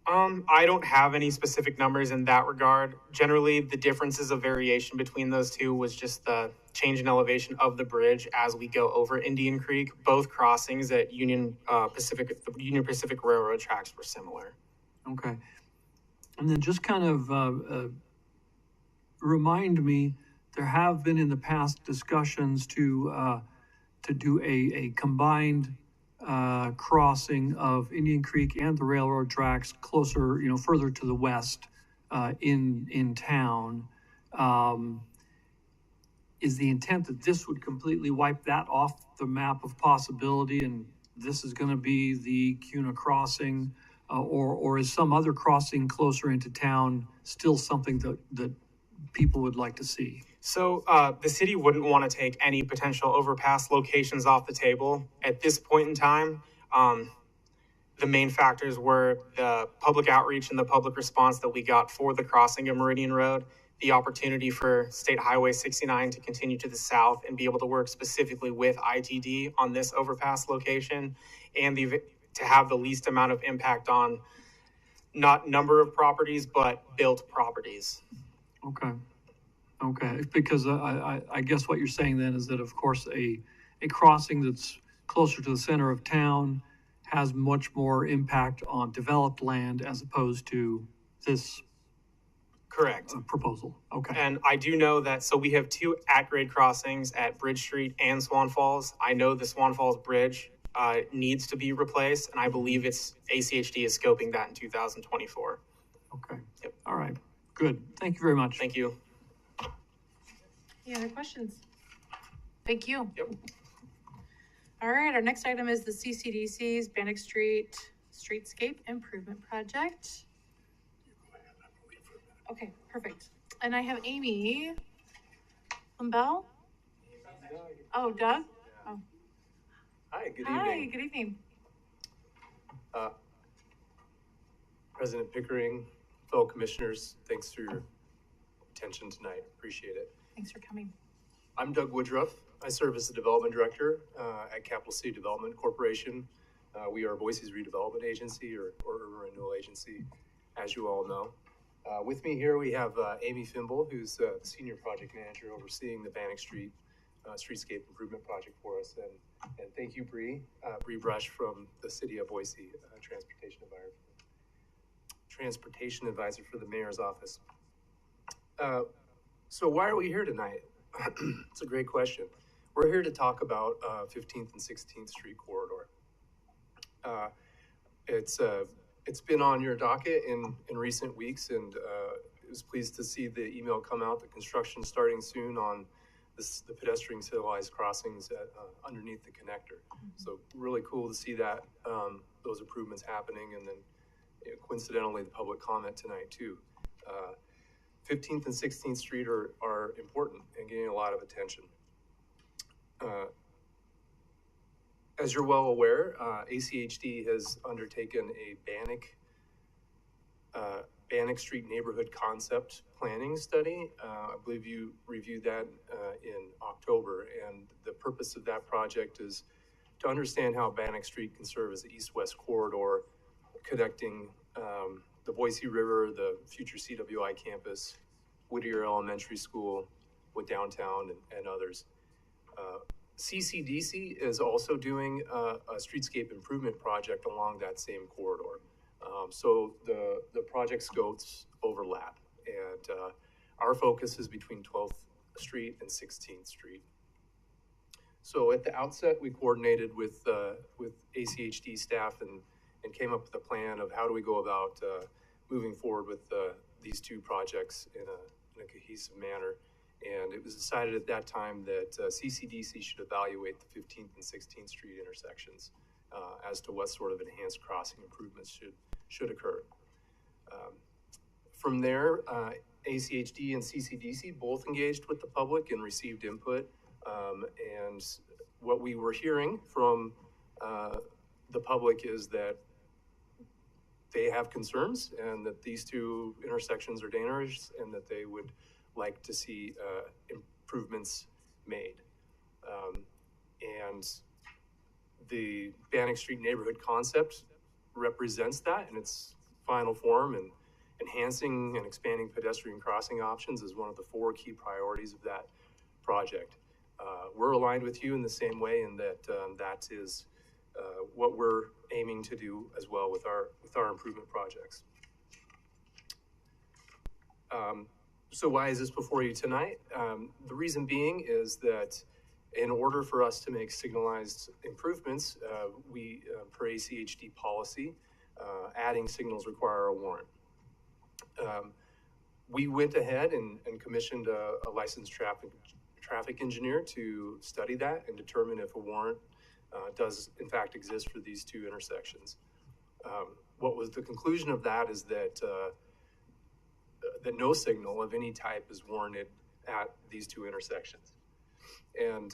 I don't have any specific numbers in that regard. Generally, the differences of variation between those two was just the change in elevation of the bridge as we go over Indian Creek. Both crossings at the Union Pacific Railroad tracks were similar. Okay. And then just kind of remind me, there have been in the past discussions to do a combined crossing of Indian Creek and the railroad tracks closer, further to the west in town. Is the intent that this would completely wipe that off the map of possibility, and this is going to be the Kuna crossing, or is some other crossing closer into town still something that people would like to see? So the city wouldn't want to take any potential overpass locations off the table. At this point in time, the main factors were the public outreach and the public response that we got for the crossing of Meridian Road, the opportunity for State Highway 69 to continue to the south and be able to work specifically with ITD on this overpass location, and to have the least amount of impact on not number of properties, but built properties. Okay, because I guess what you're saying then is that, of course, a crossing that's closer to the center of town has much more impact on developed land as opposed to this correct proposal. Okay. And I do know that, so we have 2 at-grade crossings at Bridge Street and Swan Falls. I know the Swan Falls Bridge needs to be replaced, and I believe ACHD is scoping that in 2024. Okay. Yep. All right. Good. Thank you very much. Thank you. Any other questions? Thank you. Yep. All right, our next item is the CCDC's Bannock Street Streetscape Improvement Project. Okay, perfect. And I have Amy Bell. Oh, Doug? Oh. Hi, good evening. Hi, good evening. President Pickering, fellow commissioners, thanks for your attention tonight. Appreciate it. Thanks for coming. I'm Doug Woodruff. I serve as the development director at Capital City Development Corporation. We are Boise's redevelopment agency or urban renewal agency, as you all know. With me here, we have Amy Fimble, who's the senior project manager overseeing the Bannock Street Streetscape Improvement Project for us. And thank you, Bree Brush from the City of Boise, Transportation Advisor for the Mayor's Office. So why are we here tonight? It's a great question. We're here to talk about 15th and 16th Street corridor. It's been on your docket in recent weeks, and I was pleased to see the email come out, the construction starting soon on the pedestrian civilized crossings underneath the connector. So really cool to see that those improvements happening, and then coincidentally the public comment tonight too. 15th and 16th Street are important and getting a lot of attention. As you're well aware, ACHD has undertaken a Bannock Street neighborhood concept planning study. I believe you reviewed that in October, and the purpose of that project is to understand how Bannock Street can serve as the east-west corridor connecting the Boise River, the future CWI campus, Whittier Elementary School with downtown and others. CCDC is also doing a streetscape improvement project along that same corridor. So the project scopes overlap, and our focus is between 12th Street and 16th Street. So at the outset, we coordinated with ACHD staff and came up with a plan of how do we go about moving forward with these two projects in a cohesive manner. And it was decided at that time that CCDC should evaluate the 15th and 16th Street intersections as to what sort of enhanced crossing improvements should occur. From there, ACHD and CCDC both engaged with the public and received input. And what we were hearing from the public is that they have concerns and that these two intersections are dangerous and that they would like to see improvements made. And the Bannock Street neighborhood concept represents that in its final form, and enhancing and expanding pedestrian crossing options is one of the 4 key priorities of that project. We're aligned with you in the same way, in that that is what we're aiming to do as well with our improvement projects. So why is this before you tonight? The reason being is that in order for us to make signalized improvements, we, per ACHD policy, adding signals require a warrant. We went ahead and commissioned a licensed traffic engineer to study that and determine if a warrant does in fact exist for these two intersections. What was the conclusion of that is that that no signal of any type is warranted at these two intersections. And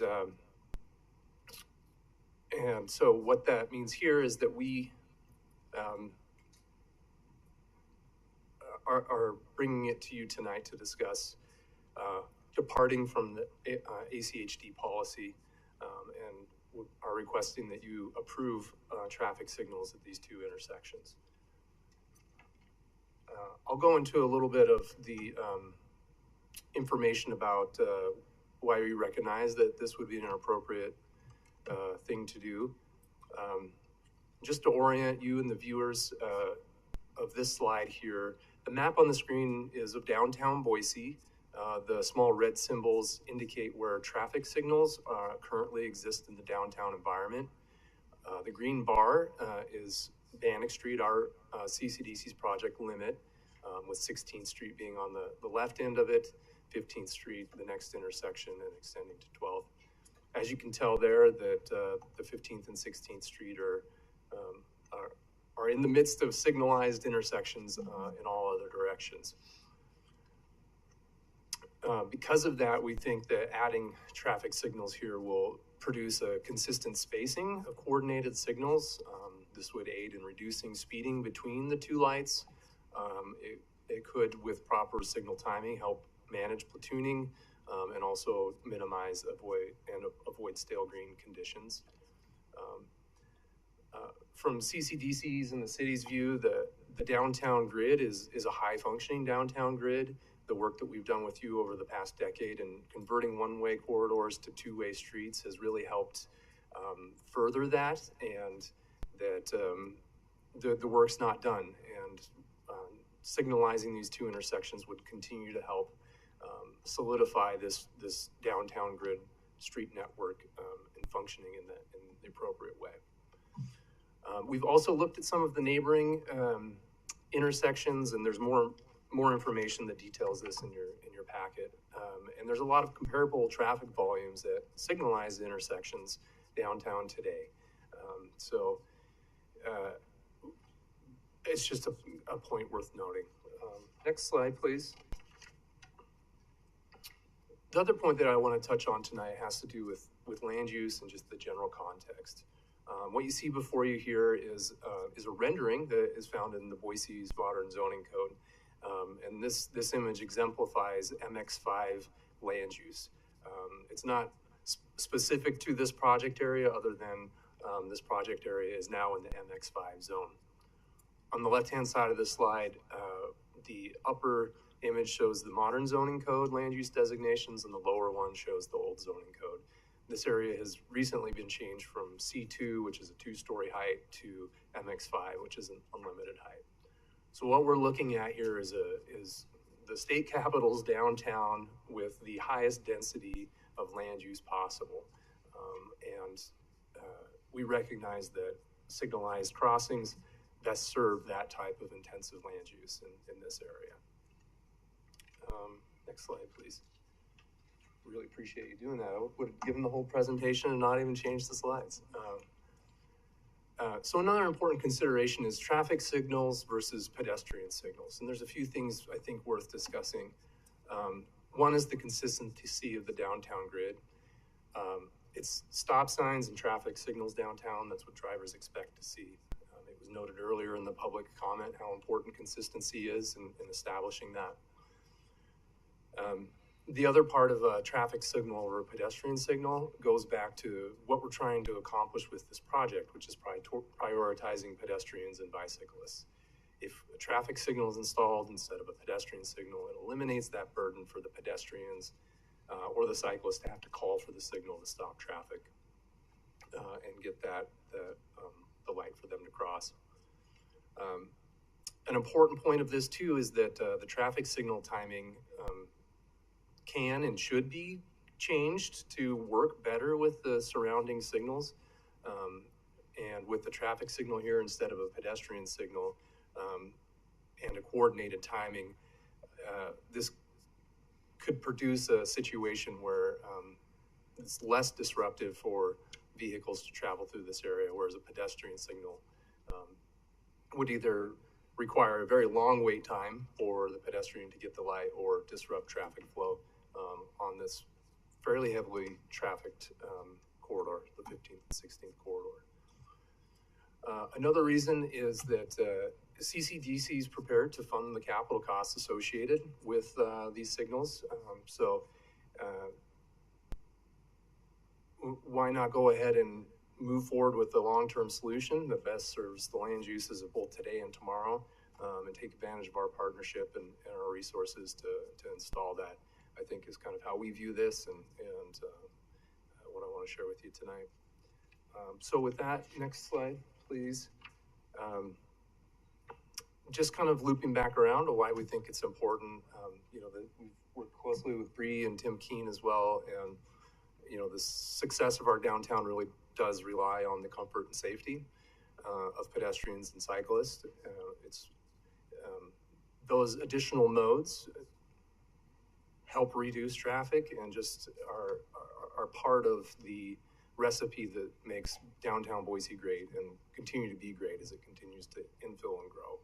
so what that means here is that we are bringing it to you tonight to discuss departing from the ACHD policy and are requesting that you approve traffic signals at these two intersections. I'll go into a little bit of the information about why we recognize that this would be an appropriate thing to do. Just to orient you and the viewers of this slide here, the map on the screen is of downtown Boise. The small red symbols indicate where traffic signals currently exist in the downtown environment. The green bar is Bannock Street, our CCDC's project limit, with 16th Street being on the left end of it, 15th Street, the next intersection, and extending to 12th. As you can tell there, that the 15th and 16th Street are in the midst of signalized intersections in all other directions. Because of that, we think that adding traffic signals here will produce a consistent spacing of coordinated signals. This would aid in reducing speeding between the two lights. It could, with proper signal timing, help manage platooning and also minimize, avoid stale green conditions. From CCDC's and the city's view, the downtown grid is a high functioning downtown grid. The work that we've done with you over the past decade in converting one-way corridors to two-way streets has really helped further that, and that the work's not done. And signalizing these two intersections would continue to help solidify this downtown grid street network and functioning in the appropriate way. We've also looked at some of the neighboring intersections, and there's more information that details this in your packet. And there's a lot of comparable traffic volumes that signalize the intersections downtown today. So it's just a point worth noting. Next slide, please. The other point that I want to touch on tonight has to do with land use and just the general context. What you see before you here is a rendering that is found in the Boise's modern zoning code. And this image exemplifies MX5 land use. It's not specific to this project area, other than this project area is now in the MX5 zone. On the left-hand side of the slide, the upper image shows the modern zoning code land use designations, and the lower one shows the old zoning code. This area has recently been changed from C2, which is a 2-story height, to MX5, which is an unlimited height. So what we're looking at here is the state capital's downtown with the highest density of land use possible. And we recognize that signalized crossings best serve that type of intensive land use in this area. Next slide, please. Really appreciate you doing that. I would have given the whole presentation and not even changed the slides. So another important consideration is traffic signals versus pedestrian signals. And there's a few things I think worth discussing. One is the consistency of the downtown grid. It's stop signs and traffic signals downtown. That's what drivers expect to see. It was noted earlier in the public comment how important consistency is in establishing that. The other part of a traffic signal or a pedestrian signal goes back to what we're trying to accomplish with this project, which is prioritizing pedestrians and bicyclists. If a traffic signal is installed instead of a pedestrian signal, it eliminates that burden for the pedestrians or the cyclists to have to call for the signal to stop traffic and get the light for them to cross. An important point of this too is that the traffic signal timing can and should be changed to work better with the surrounding signals. And with the traffic signal here instead of a pedestrian signal and a coordinated timing, this could produce a situation where it's less disruptive for vehicles to travel through this area, whereas a pedestrian signal would either require a very long wait time for the pedestrian to get the light or disrupt traffic flow on this fairly heavily trafficked corridor, the 15th and 16th corridor. Another reason is that CCDC is prepared to fund the capital costs associated with these signals. Why not go ahead and move forward with the long-term solution that best serves the land uses of both today and tomorrow, and take advantage of our partnership and our resources to install that, I think is kind of how we view this and what I want to share with you tonight. So with that, next slide, please. Just kind of looping back around to why we think it's important, you know, that we've worked closely with Bree and Tim Keene as well, and you know, the success of our downtown really does rely on the comfort and safety of pedestrians and cyclists. It's those additional nodes help reduce traffic and just are part of the recipe that makes downtown Boise great and continue to be great as it continues to infill and grow.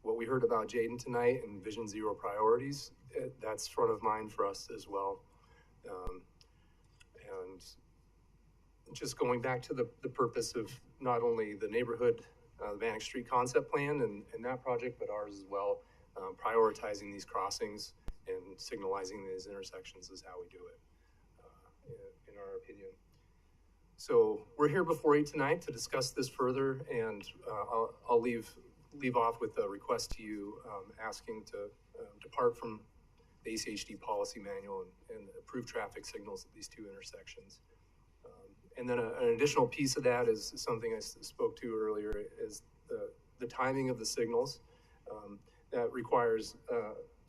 What we heard about Jaden tonight and Vision Zero priorities, that's front of mind for us as well. And just going back to the purpose of not only the neighborhood, the Bannock Street concept plan and that project, but ours as well, prioritizing these crossings and signalizing these intersections is how we do it, in our opinion. So we're here before you tonight to discuss this further, and I'll leave off with a request to you asking to depart from the ACHD policy manual and approve traffic signals at these two intersections. And then an additional piece of that is something I spoke to earlier, is the timing of the signals. That requires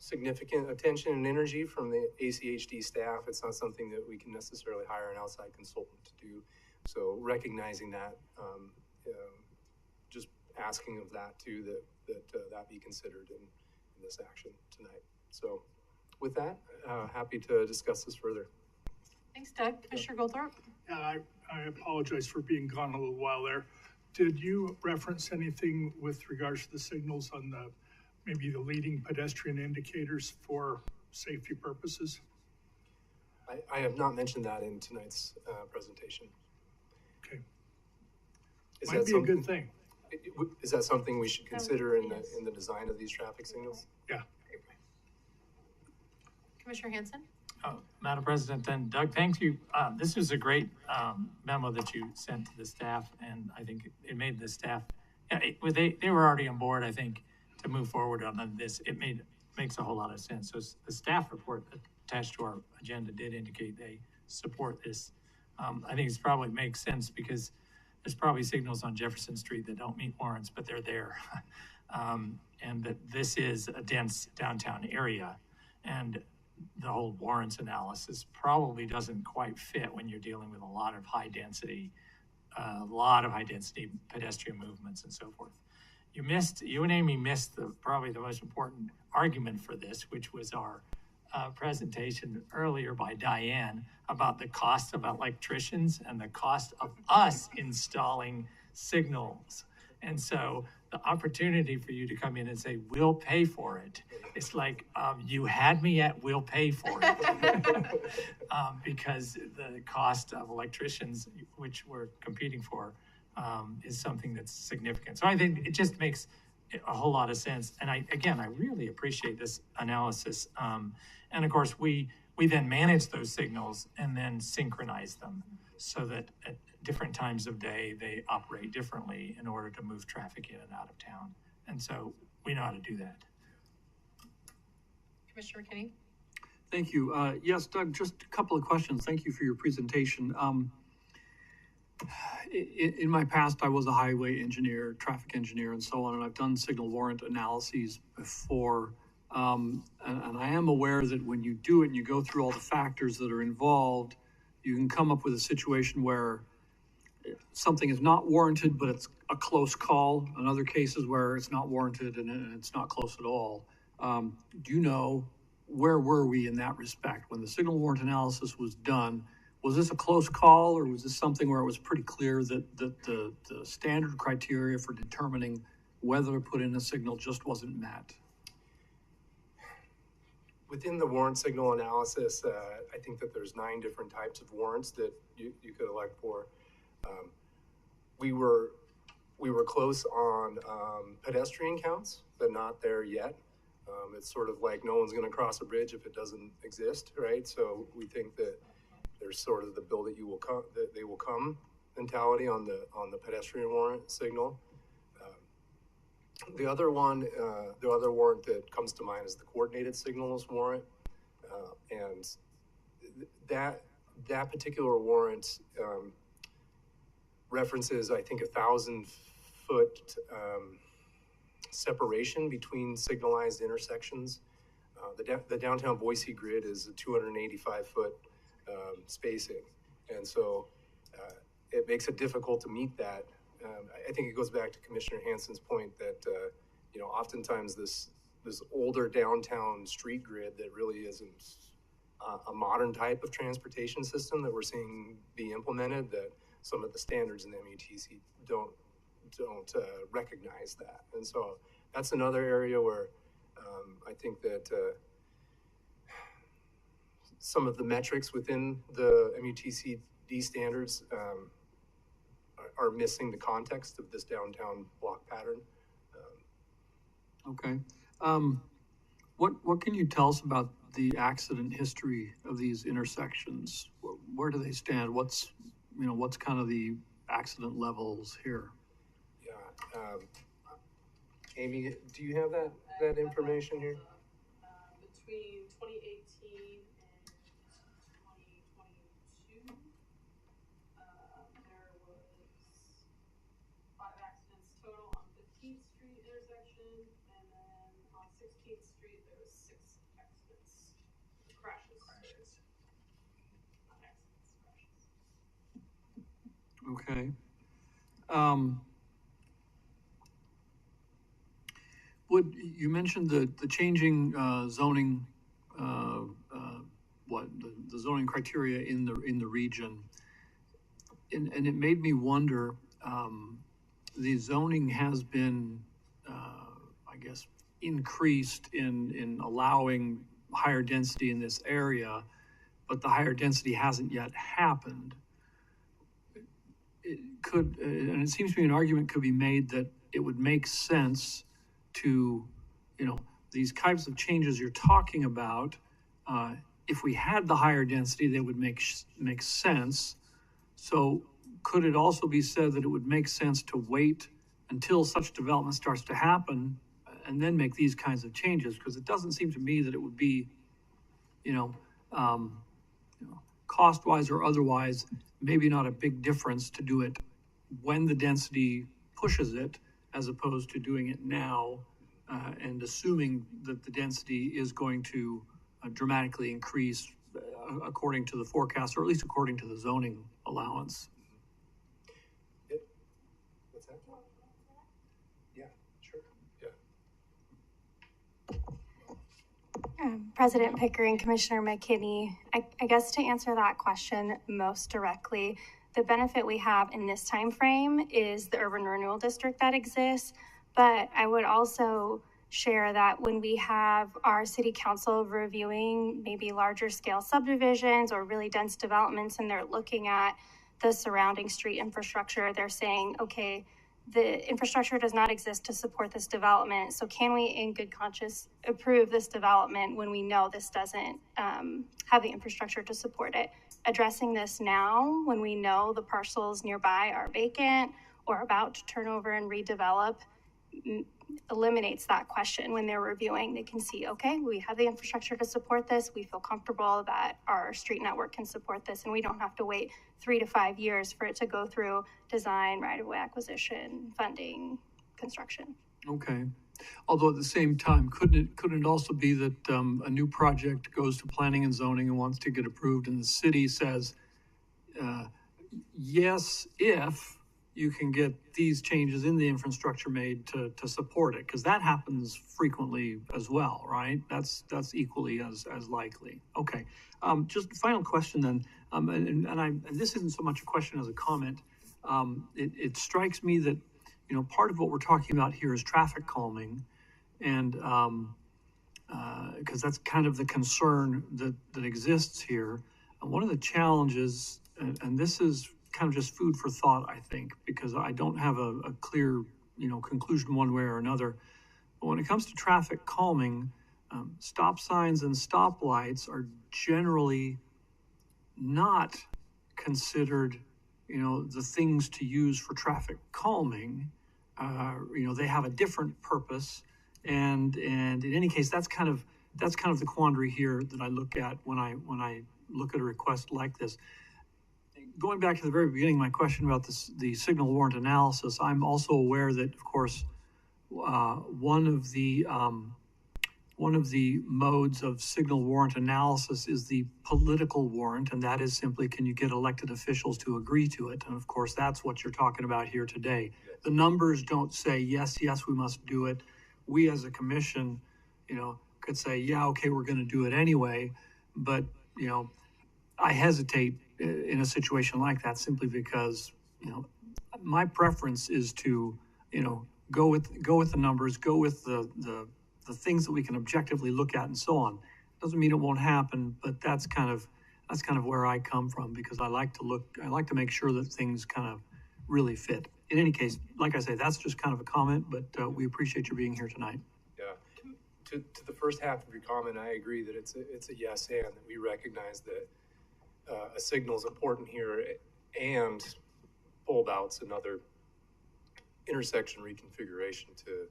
significant attention and energy from the ACHD staff. It's not something that we can necessarily hire an outside consultant to do. So recognizing that, just asking of that too, that be considered in this action tonight. So with that, happy to discuss this further. Thanks, Doug. Commissioner Goldthorpe? Yeah, I apologize for being gone a little while there. Did you reference anything with regards to the signals on maybe the leading pedestrian indicators for safety purposes? I have not mentioned that in tonight's presentation. Okay. Might be a good thing. Is that something we should consider in the design of these traffic signals? Yeah. Commissioner Hanson? Madam President, then Doug, thank you. This was a great memo that you sent to the staff, and I think it made the staff, they were already on board, I think, to move forward on this. It makes a whole lot of sense. So the staff report attached to our agenda did indicate they support this. I think it probably makes sense because there's probably signals on Jefferson Street that don't meet warrants, but they're there. And that this is a dense downtown area, and the whole warrants analysis probably doesn't quite fit when you're dealing with a lot of high density a lot of high density pedestrian movements and so forth. You and Amy missed probably the most important argument for this, which was our presentation earlier by Diane about the cost of electricians and the cost of us installing signals. And so the opportunity for you to come in and say, we'll pay for it. It's like, you had me at we'll pay for it. Because the cost of electricians, which we're competing for, is something that's significant. So I think it just makes a whole lot of sense. And I really appreciate this analysis. And of course, we then manage those signals and then synchronize them so that at different times of day, they operate differently in order to move traffic in and out of town. And so we know how to do that. Commissioner McKinney? Thank you. Yes, Doug, just a couple of questions. Thank you for your presentation. In my past, I was a highway engineer, traffic engineer, and so on, and I've done signal warrant analyses before. And I am aware that when you do it and you go through all the factors that are involved, you can come up with a situation where something is not warranted, but it's a close call. In other cases where it's not warranted and it's not close at all. Do you know, where were we in that respect? When the signal warrant analysis was done, was this a close call, or was this something where it was pretty clear that the standard criteria for determining whether to put in a signal just wasn't met? Within the warrant signal analysis, I think that there's 9 different types of warrants that you could elect for. We were close on pedestrian counts, but not there yet. It's sort of like no one's going to cross a bridge if it doesn't exist, right? So we think that there's sort of the build that that they will come mentality on the pedestrian warrant signal. The other warrant that comes to mind is the coordinated signals warrant, and that particular warrant references, I think, 1,000-foot separation between signalized intersections. The downtown Boise grid is a 285-foot spacing, and so it makes it difficult to meet that. I think it goes back to Commissioner Hansen's point that oftentimes this older downtown street grid that really isn't a modern type of transportation system that we're seeing be implemented, that some of the standards in the MUTC don't recognize that. And so that's another area where I think that some of the metrics within the MUTCD standards are missing the context of this downtown block pattern. Okay. What can you tell us about the accident history of these intersections? Where do they stand? What's kind of the accident levels here? Yeah. Amy, do you have that information here? Between 2018 and 2022, there was 5 accidents total on 15th Street intersection, and then on 16th Street there was 6 accidents, crashes. Not accidents, crashes. Okay. You mentioned the changing zoning, the zoning criteria in the region, and it made me wonder. The zoning has been, I guess, increased in allowing higher density in this area, but the higher density hasn't yet happened. And it seems to me an argument could be made that it would make sense to, these types of changes you're talking about, if we had the higher density, they would make sense. So could it also be said that it would make sense to wait until such development starts to happen and then make these kinds of changes? Because it doesn't seem to me that it would be, cost-wise or otherwise, maybe not a big difference to do it when the density pushes it, as opposed to doing it now and assuming that the density is going to dramatically increase according to the forecast, or at least according to the zoning allowance. President Pickering, Commissioner McKinney, I guess to answer that question most directly, the benefit we have in this time frame is the urban renewal district that exists, but I would also share that when we have our city council reviewing maybe larger scale subdivisions or really dense developments, and they're looking at the surrounding street infrastructure, they're saying, okay, the infrastructure does not exist to support this development. So can we, in good conscience, approve this development when we know this doesn't have the infrastructure to support it? Addressing this now, when we know the parcels nearby are vacant or about to turn over and redevelop, eliminates that question. When they're reviewing, they can see, okay, we have the infrastructure to support this. We feel comfortable that our street network can support this, and we don't have to wait 3 to 5 years for it to go through design, right-of-way acquisition, funding, construction. Okay. Although at the same time, couldn't it also be that a new project goes to planning and zoning and wants to get approved, and the city says, yes, if you can get these changes in the infrastructure made to support it, because that happens frequently as well, right? That's equally as likely. Okay, just final question then, and this isn't so much a question as a comment. It strikes me that, you know, part of what we're talking about here is traffic calming, and because that's kind of the concern that exists here. And one of the challenges, and this is kind of just food for thought, I think, because I don't have a clear, you know, conclusion one way or another. But when it comes to traffic calming, stop signs and stoplights are generally not considered, you know, the things to use for traffic calming. You know, they have a different purpose, and in any case, that's kind of the quandary here that I look at when I look at a request like this. Going back to the very beginning, my question about the signal warrant analysis, I'm also aware that, of course, one of the modes of signal warrant analysis is the political warrant, and that is simply, can you get elected officials to agree to it? And of course, that's what you're talking about here today. The numbers don't say, yes, we must do it. We as a commission, you know, could say, yeah, okay, we're going to do it anyway. But, you know, I hesitate in a situation like that simply because, you know, my preference is to, you know, go with the numbers, go with the things that we can objectively look at and so on. Doesn't mean it won't happen, but that's kind of where I come from, because I like to make sure that things kind of really fit. In any case, like I say, that's just kind of a comment, but we appreciate you being here tonight. Yeah. To the first half of your comment, I agree that it's a yes, and that we recognize that a signal is important here, and holdouts and other intersection reconfiguration to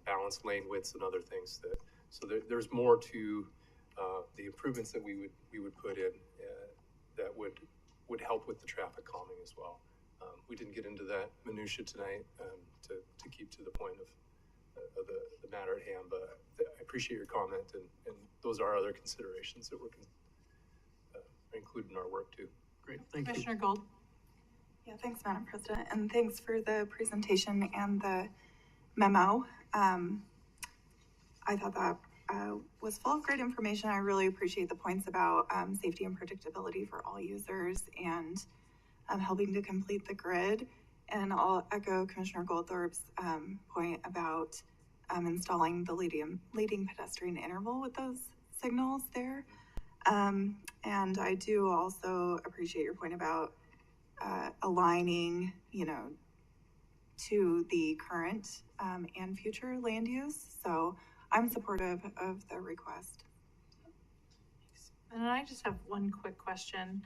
balance lane widths and other things. There's more to the improvements that we would put in that would help with the traffic calming as well. We didn't get into that minutia tonight to keep to the point of the matter at hand, but I appreciate your comment, and those are other considerations that we're included in our work too. Great, thank you. Commissioner Gold. Yeah, thanks, Madam President, and thanks for the presentation and the memo. I thought that was full of great information. I really appreciate the points about safety and predictability for all users, and helping to complete the grid. And I'll echo Commissioner Goldthorpe's point about installing the leading pedestrian interval with those signals there. And I do also appreciate your point about aligning, you know, to the current and future land use. So I'm supportive of the request. And I just have one quick question.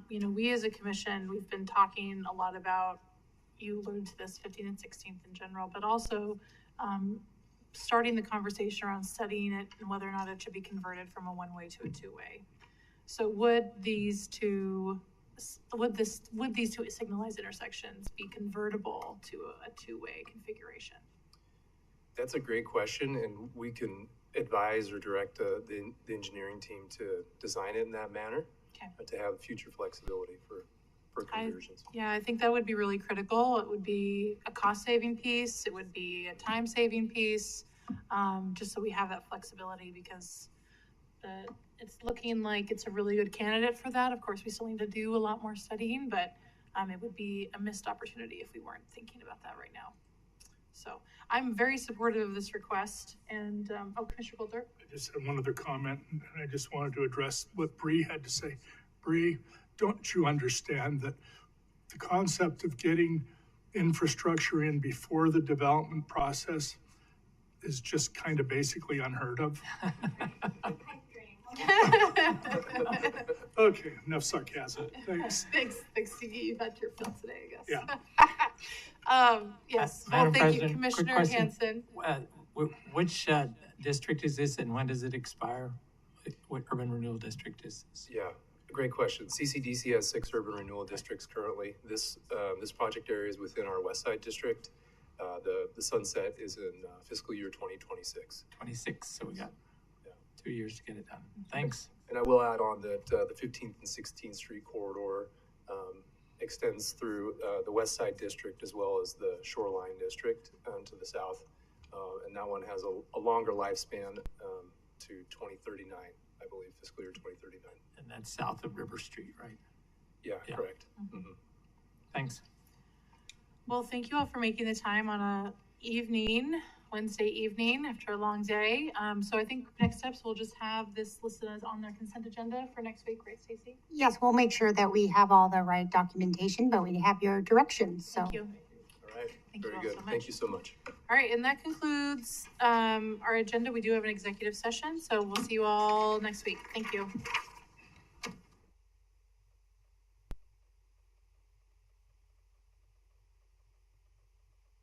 You know, we as a commission, we've been talking a lot about, you alluded to this, 15th and 16th in general, but also starting the conversation around studying it and whether or not it should be converted from a one-way to a two-way. So would these two signalized intersections be convertible to a two-way configuration? That's a great question, and we can advise or direct the engineering team to design it in that manner, to have future flexibility for conversions. I think that would be really critical. It would be a cost-saving piece. It would be a time-saving piece. just so we have that flexibility, because it's looking like it's a really good candidate for that. Of course, we still need to do a lot more studying, but it would be a missed opportunity if we weren't thinking about that right now. So I'm very supportive of this request. And Commissioner Coulter? I just had one other comment, and I just wanted to address what Bree had to say. Bree, don't you understand that the concept of getting infrastructure in before the development process is just kind of basically unheard of? Okay, enough sarcasm. Thanks. Thanks, you've had your fill today, I guess. Yeah. Yes, Madam thank you, President, Commissioner quick question. Hanson. Which district is this, and when does it expire? What urban renewal district is this? Yeah, great question. CCDC has 6 urban renewal districts currently. This project area is within our West Side district. The sunset is in fiscal year 2026. 26, so we got 2 years to get it done. Thanks. And I will add on that the 15th and 16th Street corridor extends through the West Side district as well as the Shoreline district to the south. And that one has a longer lifespan to 2039, I believe, fiscal year 2039. And that's south of River Street, right? Yeah. Correct. Mm-hmm. Thanks. Well, thank you all for making the time on a Wednesday evening after a long day. So I think next steps, we'll just have this listed as on their consent agenda for next week, right, Stacey? Yes, we'll make sure that we have all the right documentation, but we have your directions, so. Thank you. All right. Thank you Very all good. so much. Thank you so much. All right, and that concludes our agenda. We do have an executive session, so we'll see you all next week. Thank you.